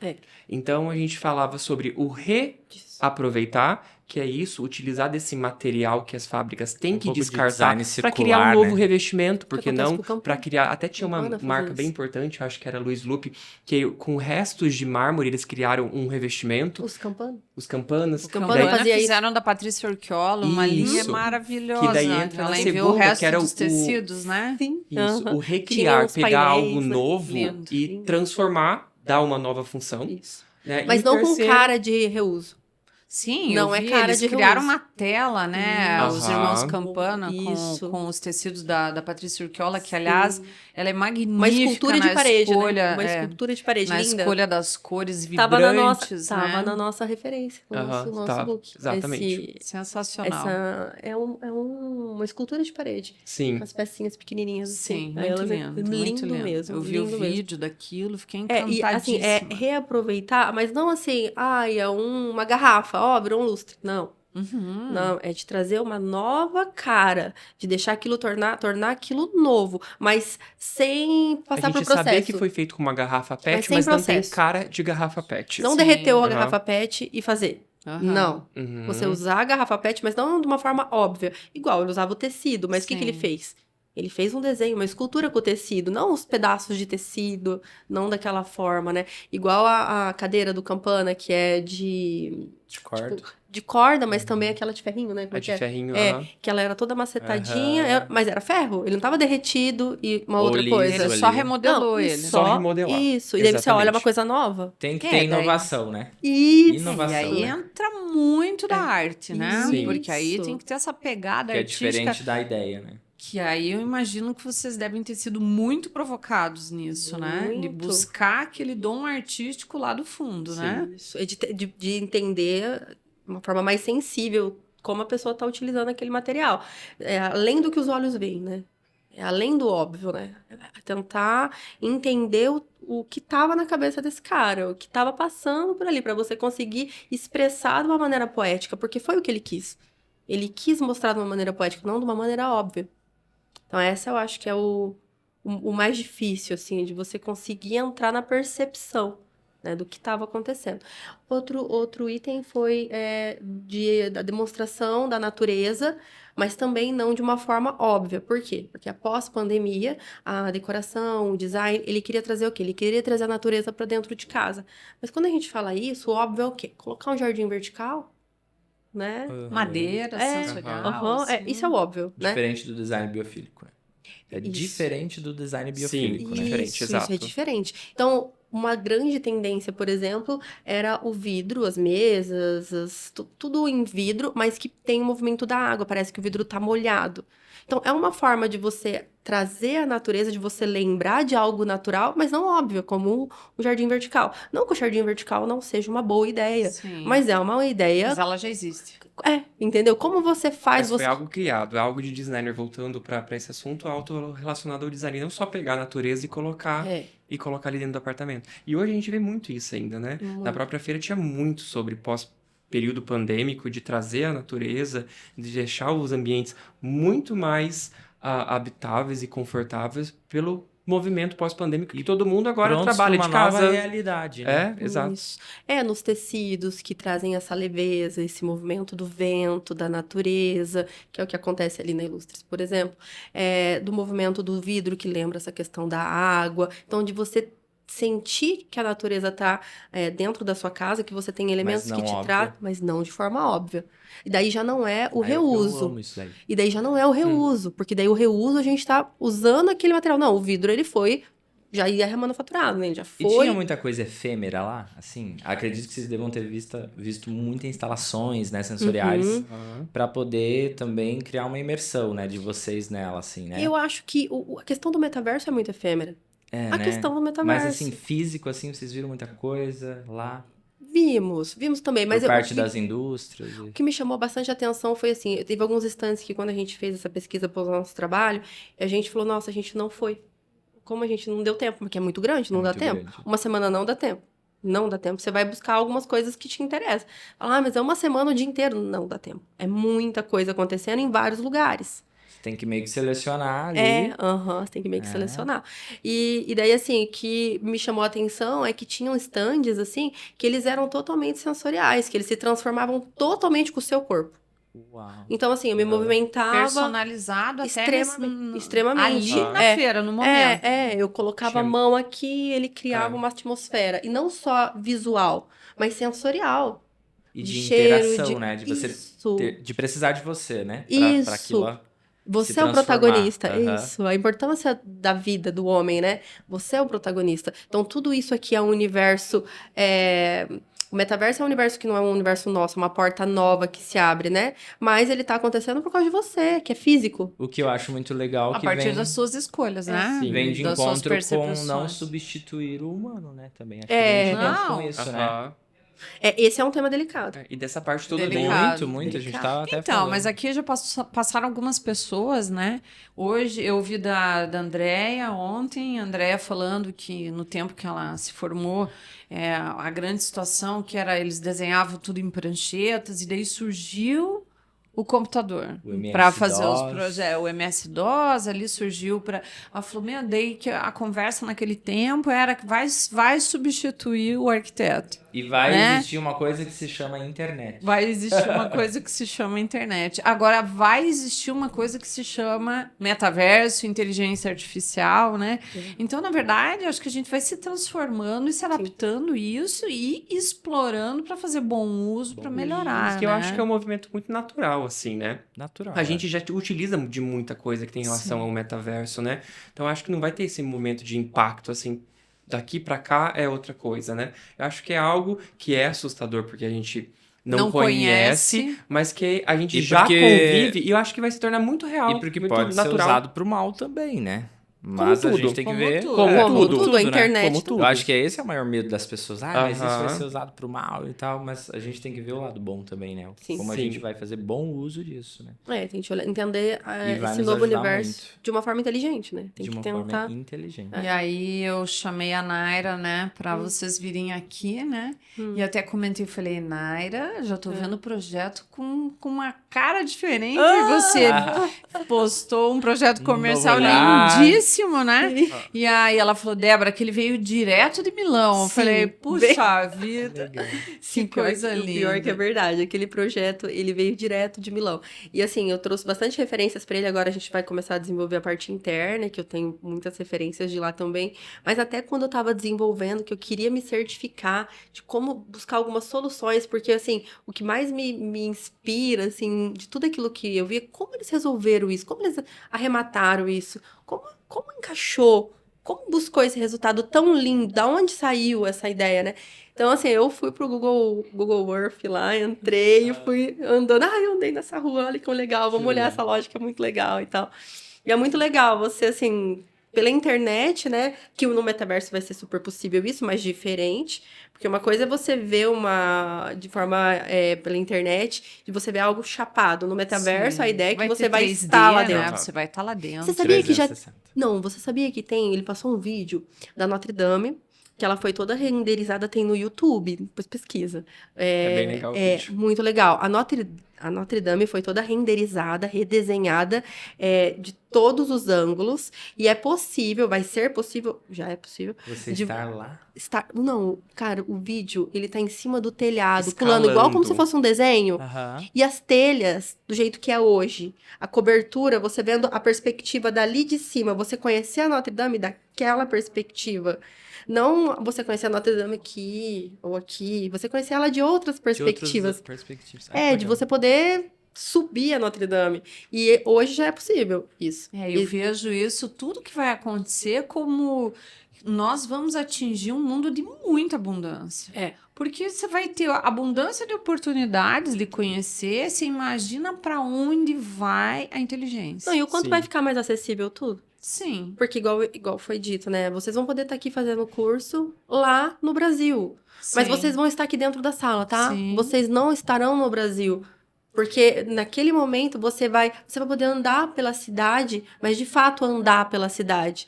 Então, a gente falava sobre o reaproveitar, que é isso, utilizar desse material que as fábricas têm que pouco de descartar design para criar um circular, novo né? revestimento, porque acontece não com o Campana. para criar... Até tinha uma Campana fazia marca isso. bem importante, eu acho que era Luiz Lupe, que com restos de mármore eles criaram um revestimento, Os campanos. os campanas. O Campana Campana fazia isso. fizeram da Patrícia Urquiola uma linha Isso. maravilhosa. Que daí entra Ela na enviou o segunda, resto que era dos o- tecidos, né? Sim. Isso, aham. o Tinha recriar, uns pegar painéis, algo né? novo Lindo, e lindo. transformar, dar uma nova função. Isso. Né? Mas E o não com terceiro- cara de reuso. Sim, Não eu é vi, cara eles de criaram reuso. uma tela, né? Os Aham. irmãos Campana Isso. com os tecidos da Patrícia Urquiola, que aliás, ela é magnífica Uma escultura de na parede, escolha, né? Uma escultura de parede na linda. escolha das cores Tava vibrantes, tava né? na nossa referência, no Aham, nosso tá, look. exatamente. Sensacional. Uma escultura de parede. Sim. Com as pecinhas pequenininhas assim. Sim, Aí muito elas- lindo, muito lindo. mesmo. Eu vi o lindo mesmo. vídeo daquilo, fiquei E encantadíssima. assim, reaproveitar, mas não assim, uma garrafa, virou um lustre. Não. Uhum. Não, é de trazer uma nova cara, de deixar aquilo tornar aquilo novo, mas sem passar a por gente processo. sabia que foi feito com uma garrafa PET, Mas sem mas não tem processo. cara de garrafa PET. Não Sim, derreteu a aham. garrafa PET e fazer. Aham. Não. Uhum. Você usar a garrafa PET, mas não de uma forma óbvia. Igual, ele usava o tecido, mas o que Sim. ele fez? Ele fez um desenho, uma escultura com o tecido, não os pedaços de tecido, não daquela forma, né? Igual a cadeira do Campana, que é De corda. de corda, mas também aquela de ferrinho, né? Como A é de que é? ferrinho, É, aham. que ela era toda macetadinha, Aham. mas era ferro. Ele não tava derretido e uma Ou outra liso coisa. Ele ali. só remodelou Não, ele. Só remodelar. Isso, e daí você olha Exatamente. uma coisa nova. Tem que É, ter daí- inovação, né? Isso. Inovação, E aí né? entra muito da arte, né? Sim. Porque aí Isso. tem que ter essa pegada Que é artística. diferente da ideia, né? Que aí eu imagino que vocês devem ter sido muito provocados nisso, né? De Muito. buscar aquele dom artístico lá do fundo, né? Isso. E de entender de uma forma mais sensível como a pessoa está utilizando aquele material. Além do que os olhos veem, né? É além do óbvio, né? É tentar entender o que estava na cabeça desse cara, o que estava passando por ali, para você conseguir expressar de uma maneira poética, porque foi o que ele quis. Ele quis mostrar de uma maneira poética, não de uma maneira óbvia. Então, essa eu acho que é o mais difícil, assim, de você conseguir entrar na percepção, né, do que estava acontecendo. Outro item foi da demonstração da natureza, mas também não de uma forma óbvia. Por quê? Porque após pandemia, a decoração, o design, ele queria trazer o quê? Ele queria trazer a natureza para dentro de casa. Mas quando a gente fala isso, o óbvio é o quê? Colocar um jardim vertical, né? Madeira, sensorial, assim. Isso é o óbvio, né? Diferente do design biofílico, né? É Isso. diferente do design Sim, biofílico, né? diferente, exato. Isso é diferente. Então, uma grande tendência, por exemplo, era o vidro, as mesas, tudo em vidro, mas que tem o movimento da água, parece que o vidro tá molhado. Então, é uma forma de você trazer a natureza, de você lembrar de algo natural, mas não óbvio, como o jardim vertical. Não que o jardim vertical não seja uma boa ideia, Sim. mas é uma ideia... Mas ela já existe. Entendeu? Como você faz... Mas foi algo criado, é algo de designer, voltando para esse assunto, algo relacionado ao design. Não só pegar a natureza e colocar ali dentro do apartamento. E hoje a gente vê muito isso ainda, né? Na própria feira tinha muito sobre pós-período pandêmico, de trazer a natureza, de deixar os ambientes muito mais habitáveis e confortáveis pelo movimento pós-pandêmico. E todo mundo agora Prontos trabalha pra de uma nova casa. realidade, né? Exato. Isso. Nos tecidos que trazem essa leveza, esse movimento do vento, da natureza, que é o que acontece ali na Ilustres, por exemplo. Do movimento do vidro, que lembra essa questão da água. Então, de você sentir que a natureza está dentro da sua casa, que você tem elementos que te trazem, mas não de forma óbvia. E daí já não é o reuso. Eu amo isso daí. E daí já não é o reuso, porque daí o reuso a gente está usando aquele material. Não, o vidro ele foi, já ia remanufaturado, né? Ele já E foi. tinha muita coisa efêmera lá, assim? Acredito que vocês devam ter visto muitas instalações, né, sensoriais, para poder também criar uma imersão, né, de vocês nela, assim, né? Eu acho que a questão do metaverso é muito efêmera. A questão do metaverso. Mas, assim, físico, assim, vocês viram muita coisa lá? Vimos também, mas Por parte das indústrias? O que me chamou bastante atenção foi assim, teve alguns instantes que quando a gente fez essa pesquisa para o nosso trabalho, a gente falou, nossa, a gente não foi. Como a gente não deu tempo, porque é muito grande, não dá tempo. Uma semana não dá tempo. Não dá tempo. Você vai buscar algumas coisas que te interessam. Mas é uma semana o dia inteiro. Não dá tempo. É muita coisa acontecendo em vários lugares. Tem que meio que selecionar ali. Você tem que meio que selecionar. E daí, assim, o que me chamou a atenção é que tinham stands, assim, que eles eram totalmente sensoriais, que eles se transformavam totalmente com o seu corpo. Uau. Então, assim, eu me movimentava... Personalizado extremamente. Ali na feira, no momento. Eu colocava a mão aqui, ele criava uma atmosfera. E não só visual, mas sensorial. E de cheiro, interação, né? De você de precisar de você, né? Pra aquilo... Você é o protagonista, isso. A importância da vida do homem, né? Você é o protagonista. Então, tudo isso aqui é um universo... O metaverso é um universo que não é um universo nosso, uma porta nova que se abre, né? Mas ele tá acontecendo por causa de você, que é físico. O que eu acho muito legal a que partir vem... das suas escolhas, né? Sim. Vem de das encontro com não substituir o humano, né? Também acho que vem de encontro com isso, né? Esse é um tema delicado. E dessa parte toda muito. A gente tava até falando. Mas aqui já passaram algumas pessoas, né? Hoje eu ouvi da Andréia ontem, a Andréia falando que no tempo que ela se formou, a grande situação que era eles desenhavam tudo em pranchetas e daí surgiu o computador para fazer os projetos. O MS-DOS ali surgiu para... Ela falou, daí que a conversa naquele tempo era que vai substituir o arquiteto. E vai existir uma coisa que se chama internet. Vai existir uma coisa que se chama internet. Agora, vai existir uma coisa que se chama metaverso, inteligência artificial, né? Então, na verdade, acho que a gente vai se transformando e se adaptando isso e explorando para fazer bom uso, para melhorar, Isso que eu acho que é um movimento muito natural, assim, né? Natural. A gente já utiliza de muita coisa que tem relação ao metaverso, né? Então, acho que não vai ter esse momento de impacto, assim... Daqui pra cá é outra coisa, né? Eu acho que é algo que é assustador, porque a gente não conhece, mas que a gente já convive, e eu acho que vai se tornar muito real. E porque muito pode natural. ser usado pro mal também, né? Mas a tudo. gente tem que Como ver tudo. Como tudo, a né? internet. Como tudo. Eu acho que esse é o maior medo das pessoas. Mas isso vai Aham. ser usado pro mal e tal. Mas a gente tem que ver o lado bom também, né? Sim. Como a Sim. gente vai fazer bom uso disso, né? Tem que entender E vai esse nos novo ajudar universo muito. de uma forma inteligente, né? Tem De que uma tentar. forma inteligente. E aí eu chamei a Naira, né, pra vocês virem aqui, né? E até comentei, falei, Naira, já tô vendo o projeto com uma cara diferente. E você postou um projeto comercial olhar. lindíssimo, né? Sim. E aí ela falou, Débora, que ele veio direto de Milão. Eu Sim, falei, bem- puxa vida, Legal. que coisa O pior que é linda. verdade, aquele projeto, ele veio direto de Milão. E assim, eu trouxe bastante referências para ele, agora a gente vai começar a desenvolver a parte interna, que eu tenho muitas referências de lá também, mas até quando eu estava desenvolvendo, que eu queria me certificar de como buscar algumas soluções, porque assim, o que mais me inspira, assim, de tudo aquilo que eu vi, é como eles resolveram isso, como eles arremataram isso, como encaixou, como buscou esse resultado tão lindo, da onde saiu essa ideia, né? Então, assim, eu fui pro Google Earth lá, entrei e fui andando. Eu andei nessa rua, olha que legal, vamos olhar essa loja que é muito legal e tal. E é muito legal você, assim, pela internet, né? Que no metaverso vai ser super possível isso, mas diferente. Porque uma coisa é você ver de forma pela internet, de você ver algo chapado. No metaverso, Sim. a ideia é que Vai você ter vai 3D, estar lá né? dentro. Você vai estar lá dentro. Você sabia que já... 360. Não, você sabia que tem... Ele passou um vídeo da Notre Dame, que ela foi toda renderizada, tem no YouTube, depois pesquisa. É bem legal o vídeo. Muito legal. A Notre Dame foi toda renderizada, redesenhada, de todos os ângulos, e é possível, vai ser possível, já é possível. Você de estar lá? Não, cara, o vídeo, ele tá em cima do telhado, Escalando. pulando igual como se fosse um desenho. Aham. E as telhas, do jeito que é hoje, a cobertura, você vendo a perspectiva dali de cima, você conhecer a Notre Dame daquela perspectiva. Não você conhecer a Notre Dame aqui ou aqui, você conhecer ela de outras perspectivas. De outras perspectivas. De você poder subir a Notre Dame. E hoje já é possível isso. Eu vejo isso, tudo que vai acontecer, como nós vamos atingir um mundo de muita abundância. Porque você vai ter abundância de oportunidades de conhecer, você imagina para onde vai a inteligência. Não, e o quanto Sim. vai ficar mais acessível tudo? Sim. Porque igual foi dito, né? Vocês vão poder estar aqui fazendo o curso lá no Brasil. Mas Sim. vocês vão estar aqui dentro da sala, tá? Sim. Vocês não estarão no Brasil. Porque naquele momento você vai poder andar pela cidade, mas de fato andar pela cidade.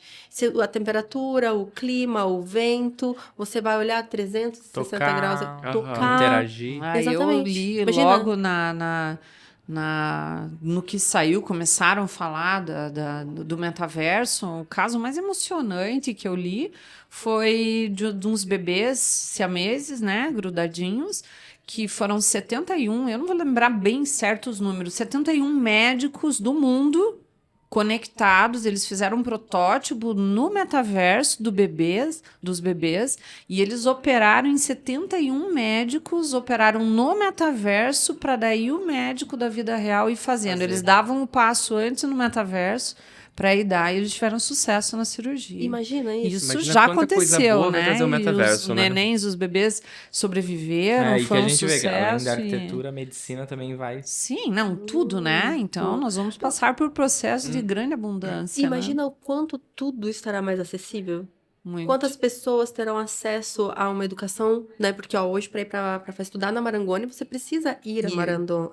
A temperatura, o clima, o vento, você vai olhar 360 graus, tocar. Interagir. Eu Exatamente. li Imagina. logo no que saiu, começaram a falar do metaverso. O caso mais emocionante que eu li foi de uns bebês siameses, né, grudadinhos, que foram 71, eu não vou lembrar bem certo os números, 71 médicos do mundo conectados, eles fizeram um protótipo no metaverso dos bebês, e eles operaram em 71 médicos, operaram no metaverso para daí o médico da vida real ir fazendo. Eles davam o passo antes no metaverso para ir dar, e eles tiveram sucesso na cirurgia. Imagina isso. Isso Imagina já quanta coisa aconteceu, boa vai né? trazer o metaverso, e os né? nenéns, os bebês sobreviveram, E que foi a um gente vê que além sucesso. da arquitetura, a medicina também vai. Sim, não, tudo, né? Então, nós vamos passar por processo de grande abundância. Imagina o quanto tudo estará mais acessível. Muito. Quantas pessoas terão acesso a uma educação, né? Porque hoje, para ir para estudar na Marangoni, você precisa ir a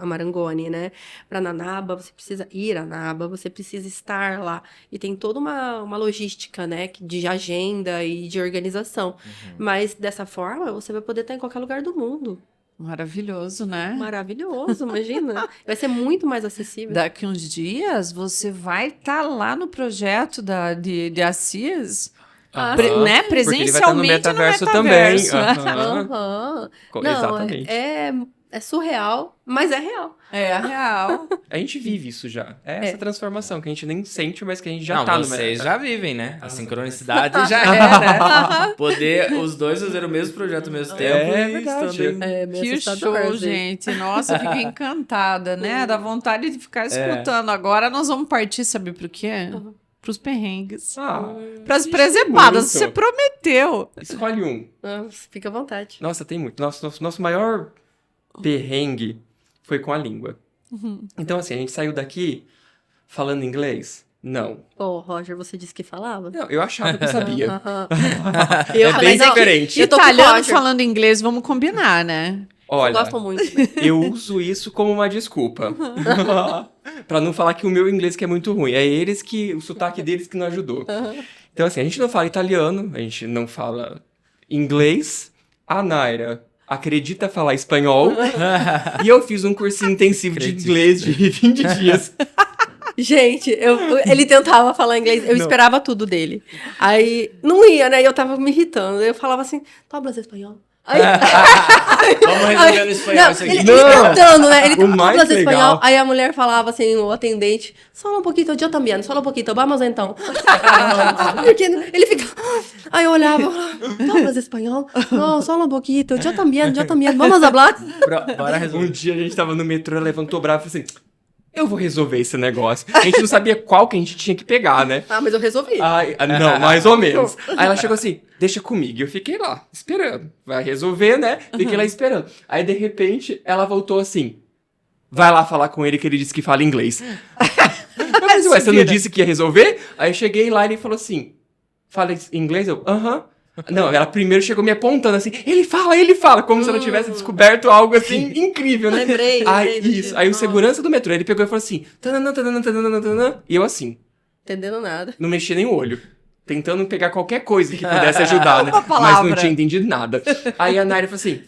Marangoni, né? Para Nanaba, você precisa ir a Nanaba, você precisa estar lá. E tem toda uma logística, né? De agenda e de organização. Mas dessa forma, você vai poder estar em qualquer lugar do mundo. Maravilhoso, né? Maravilhoso, imagina. Vai ser muito mais acessível. Daqui uns dias, você vai estar lá no projeto de Assis, né? Porque ele vai estar no Presencialmente metaverso no também. metaverso. Aham. Não, Exatamente. é surreal, mas é real. É real. A gente vive isso já. É essa transformação que a gente nem sente, mas que a gente já Não, tá no vocês metaverso. já vivem, né? A sincronicidade já é, né? Poder os dois fazerem o mesmo projeto ao mesmo tempo. É e verdade. estando- Meio Que assustador, show, assim. gente. Nossa, eu fiquei encantada, né? Dá vontade de ficar escutando. Agora nós vamos partir, sabe por quê? Pros perrengues. Pras presepadas. muito. Você prometeu. Escolhe um. Nossa, fica à vontade. Nossa, tem muito. Nosso maior perrengue foi com a língua. Então, assim, a gente saiu daqui falando inglês. Não. Pô, Roger, você disse que falava? Não, eu achava que eu sabia. Eu bem diferente. Eu tô com o Italiano Roger. falando inglês, vamos combinar, né? Olha, Gostam muito. Né? eu uso isso como uma desculpa. Pra não falar que o meu inglês que é muito ruim. É o sotaque deles que não ajudou. Então, assim, a gente não fala italiano, a gente não fala inglês. A Naira acredita falar espanhol. E eu fiz um cursinho intensivo de inglês de 20 dias. Gente, ele tentava falar inglês, eu esperava tudo dele. Aí, não ia, né? E eu tava me irritando. Eu falava assim, tu hablas espanhol? Aí, Vamos resolver no espanhol isso aqui. Ele tentando, né? Ele O mais hablas espanhol. legal. Aí a mulher falava assim, o atendente, só um pouquinho, eu também, só um pouquinho, vamos então. Porque ele fica... Aí eu olhava, tu hablas espanhol? Não, só um pouquinho, eu também, vamos hablar? Bora resolver. Um dia a gente tava no metrô, ela levantou o braço e falou assim... Eu vou resolver esse negócio. A gente não sabia qual que a gente tinha que pegar, né? Ah, mas eu resolvi. Não, mais ou menos. Aí ela chegou assim, deixa comigo. E eu fiquei lá, esperando. Vai resolver, né? Fiquei lá esperando. Aí, de repente, ela voltou assim, vai lá falar com ele que ele disse que fala inglês. Eu falei, ué, você não disse que ia resolver? Aí eu cheguei lá e ele falou assim, fala inglês? Eu, aham. Não, ela primeiro chegou me apontando assim, ele fala, como se ela tivesse descoberto algo assim incrível, né? Lembrei Isso. Aí o segurança do metrô, ele pegou e falou assim, tananã, tananã, tananã, tananã, e eu assim, Entendendo nada. não mexi nem o olho, tentando pegar qualquer coisa que pudesse ajudar, né? Uma palavra. Mas não tinha entendido nada. Aí a Naira falou assim,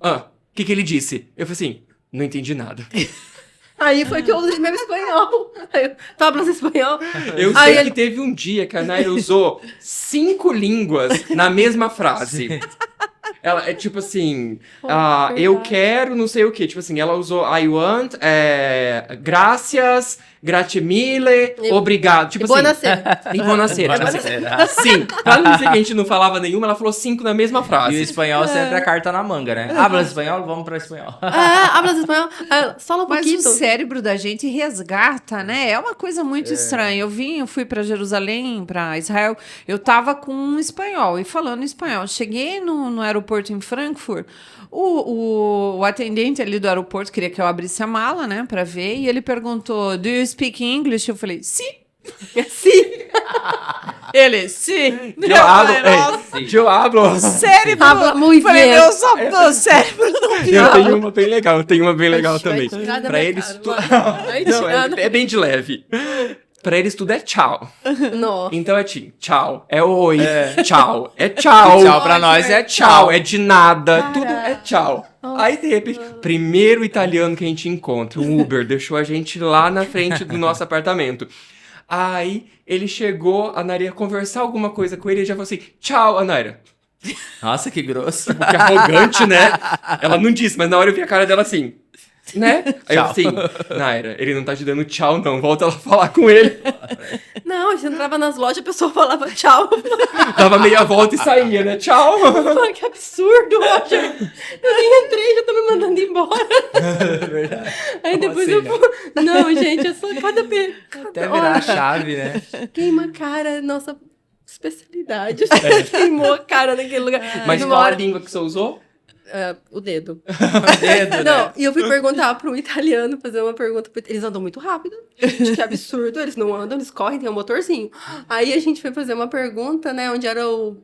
o que ele disse? Eu falei assim, não entendi nada. Aí foi que eu usei meu espanhol. Aí eu, tu hablas espanhol? Eu Aí sei ele- que teve um dia que a Naira usou 5 línguas na mesma frase. Ela é tipo assim, eu verdade. quero não sei o que. Tipo assim, ela usou I want, gracias, grazie mille, obrigado. Tipo E buonasera. E buonasera. Tipo assim, Buonasera. sim, pra não dizer que a gente não falava nenhuma, ela falou 5 na mesma E o frase. espanhol sempre a carta na manga, né? Habla espanhol, vamos pra espanhol. Hablas espanhol? Só um Mas pouquinho. o cérebro da gente resgata, né? É uma coisa muito estranha. Eu fui para Jerusalém, para Israel, eu tava com um espanhol e falando espanhol. Cheguei no aeroporto em Frankfurt, o atendente ali do aeroporto queria que eu abrisse a mala, né, para ver, e ele perguntou, do you speak English? Eu falei, sim. Sim. Ele, sim. Eu hablo. Cérebro. Habla muito falei, bem. meu cérebro não Eu viu. tenho uma bem legal também. Vai tirar da Pra minha eles, cara, vai não, tirar é bem de leve. Pra eles tudo é tchau. Não. Então é tchau, é oi, tchau, é tchau. Tchau pra nós é Tchau, é de nada, tudo é tchau. Aí, de repente, primeiro italiano que a gente encontra, um Uber, deixou a gente lá na frente do nosso apartamento. Aí, ele chegou, a Naira ia conversar alguma coisa com ele e já falou assim, tchau, a Naira. Nossa, que grosso. Que arrogante, né? Ela não disse, mas na hora eu vi a cara dela assim, né? Aí eu Tchau. assim, Naira, ele não tá te dando tchau não, volta lá falar com ele. Não, a gente entrava nas lojas, a pessoa falava tchau. Dava meia volta e saía, né? Tchau. Que absurdo, Roger. Eu nem entrei, já tô me mandando embora. É verdade. Aí Como depois assim, eu... né? Não, gente, é só cada... Até virar a chave, né? Queima a cara, é nossa especialidade. Queimou a cara naquele lugar. Mas Uma qual a hora- língua que você usou? o dedo. O dedo, Não, né? e eu fui perguntar para um italiano, fazer uma pergunta. Eles andam muito rápido. Gente, que absurdo. Eles não andam, eles correm, tem um motorzinho. Aí a gente foi fazer uma pergunta, né? Onde era o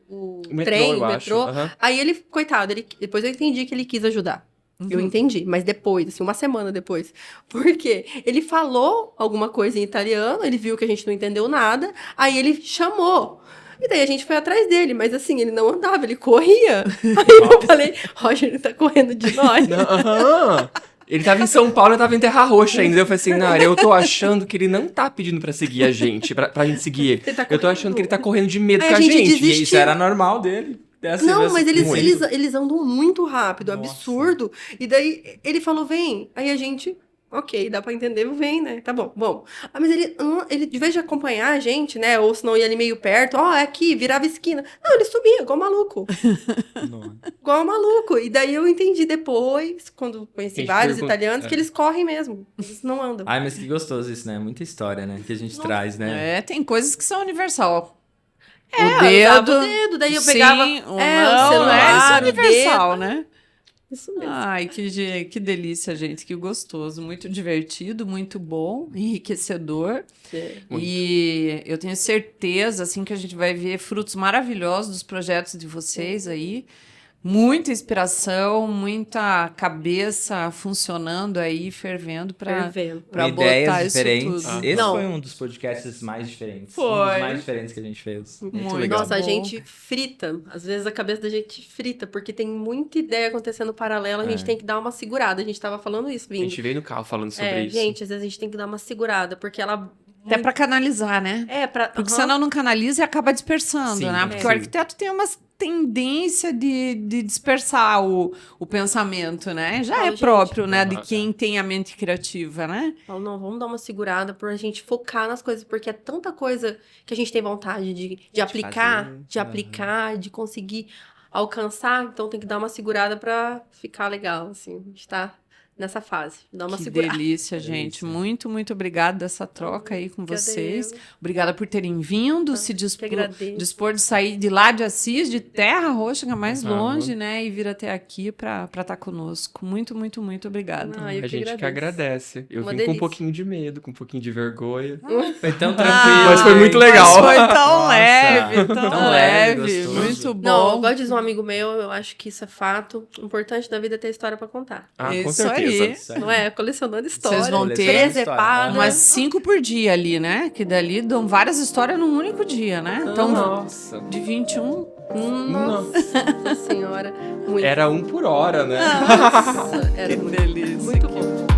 metrô, trem, eu o acho. metrô. Aham. Aí ele, coitado, depois eu entendi que ele quis ajudar. Eu entendi, mas depois, assim, uma semana depois. Porque ele falou alguma coisa em italiano, ele viu que a gente não entendeu nada, aí ele chamou. E daí a gente foi atrás dele, mas assim, ele não andava, ele corria. Aí eu falei, Roger, ele tá correndo de nós. Aham. Ele tava em São Paulo, eu tava em Terra Roxa ainda. Eu falei assim, Naira, eu tô achando que ele não tá pedindo pra seguir a gente, pra gente seguir ele. Ele tá Eu tô correndo. achando que ele tá correndo de medo Aí com a a gente gente. desistiu. E isso era normal dele. Dessa Não, vez, mas muito. eles andam muito rápido, absurdo. E daí ele falou, vem. Aí a gente, ok, dá pra entender, vem, né? Tá bom, vamos. Mas ele, de vez de acompanhar a gente, né? Ou senão ia ali meio perto, é aqui, virava esquina. Não, ele subia, igual maluco. Igual maluco. E daí eu entendi depois, quando conheci Gente, vários pergunta- italianos, que eles correm mesmo. Eles não andam. Ai, mas que gostoso isso, né? Muita história, né? Que a gente traz, né? É, tem coisas que são universal. Eu o dedo, usava o dedo, daí eu sim, pegava o o não, celular, isso é o universal, né? Isso mesmo. Ai, que delícia, gente, que gostoso, muito divertido, muito bom, enriquecedor. É. E eu tenho certeza, assim, que a gente vai ver frutos maravilhosos dos projetos de vocês aí. Muita inspiração, muita cabeça funcionando aí, fervendo para Fervendo. botar ideias isso diferentes. tudo. Esse Não. foi um dos podcasts mais diferentes. Um Foi. dos mais diferentes que a gente fez. Muito legal. Nossa, a bom. gente frita. Às vezes a cabeça da gente frita, porque tem muita ideia acontecendo paralela, a gente tem que dar uma segurada. A gente tava falando isso, A Vini. gente veio no carro falando sobre isso. Gente, às vezes a gente tem que dar uma segurada, porque ela... Até para canalizar, né? pra... Porque senão não canaliza e acaba dispersando, Sim, né? Porque sim. o arquiteto tem uma tendência de dispersar o pensamento, né? Já Fala, é gente. próprio, né? De Aham. quem tem a mente criativa, né? Falo, não, vamos dar uma segurada pra gente focar nas coisas, porque é tanta coisa que a gente tem vontade de aplicar, fazer. de aplicar, de conseguir alcançar, então tem que dar uma segurada pra ficar legal, assim. A gente tá nessa fase, dá uma Que segurada. delícia, gente. Delícia. Muito, muito obrigada dessa troca aí com Que vocês. adeus. Obrigada por terem vindo, se que agradeço. dispor de sair de lá de Assis, de Terra Roxa, que é mais Aham. longe, né? E vir até aqui para estar conosco. Muito, muito, muito obrigada. Ah, eu A gente que agradece. Eu Uma vim com delícia. um pouquinho de medo, com um pouquinho de vergonha. Foi tão tranquilo. Mas foi muito legal. Mas foi tão Nossa, leve, tão tão leve, leve. gostoso. Muito Não, bom. igual diz um amigo meu, eu acho que isso é fato. O importante da vida é ter história pra contar. Ah, com Isso certeza. aí. Não é? Colecionando história. Vocês vão ter presepada. umas 5 por dia ali, né? Que dali dão várias histórias num único dia, né? Então, Nossa. de 21. Nossa senhora. Muito. Era um por hora, né? Nossa, era Que muito, delícia. muito bom.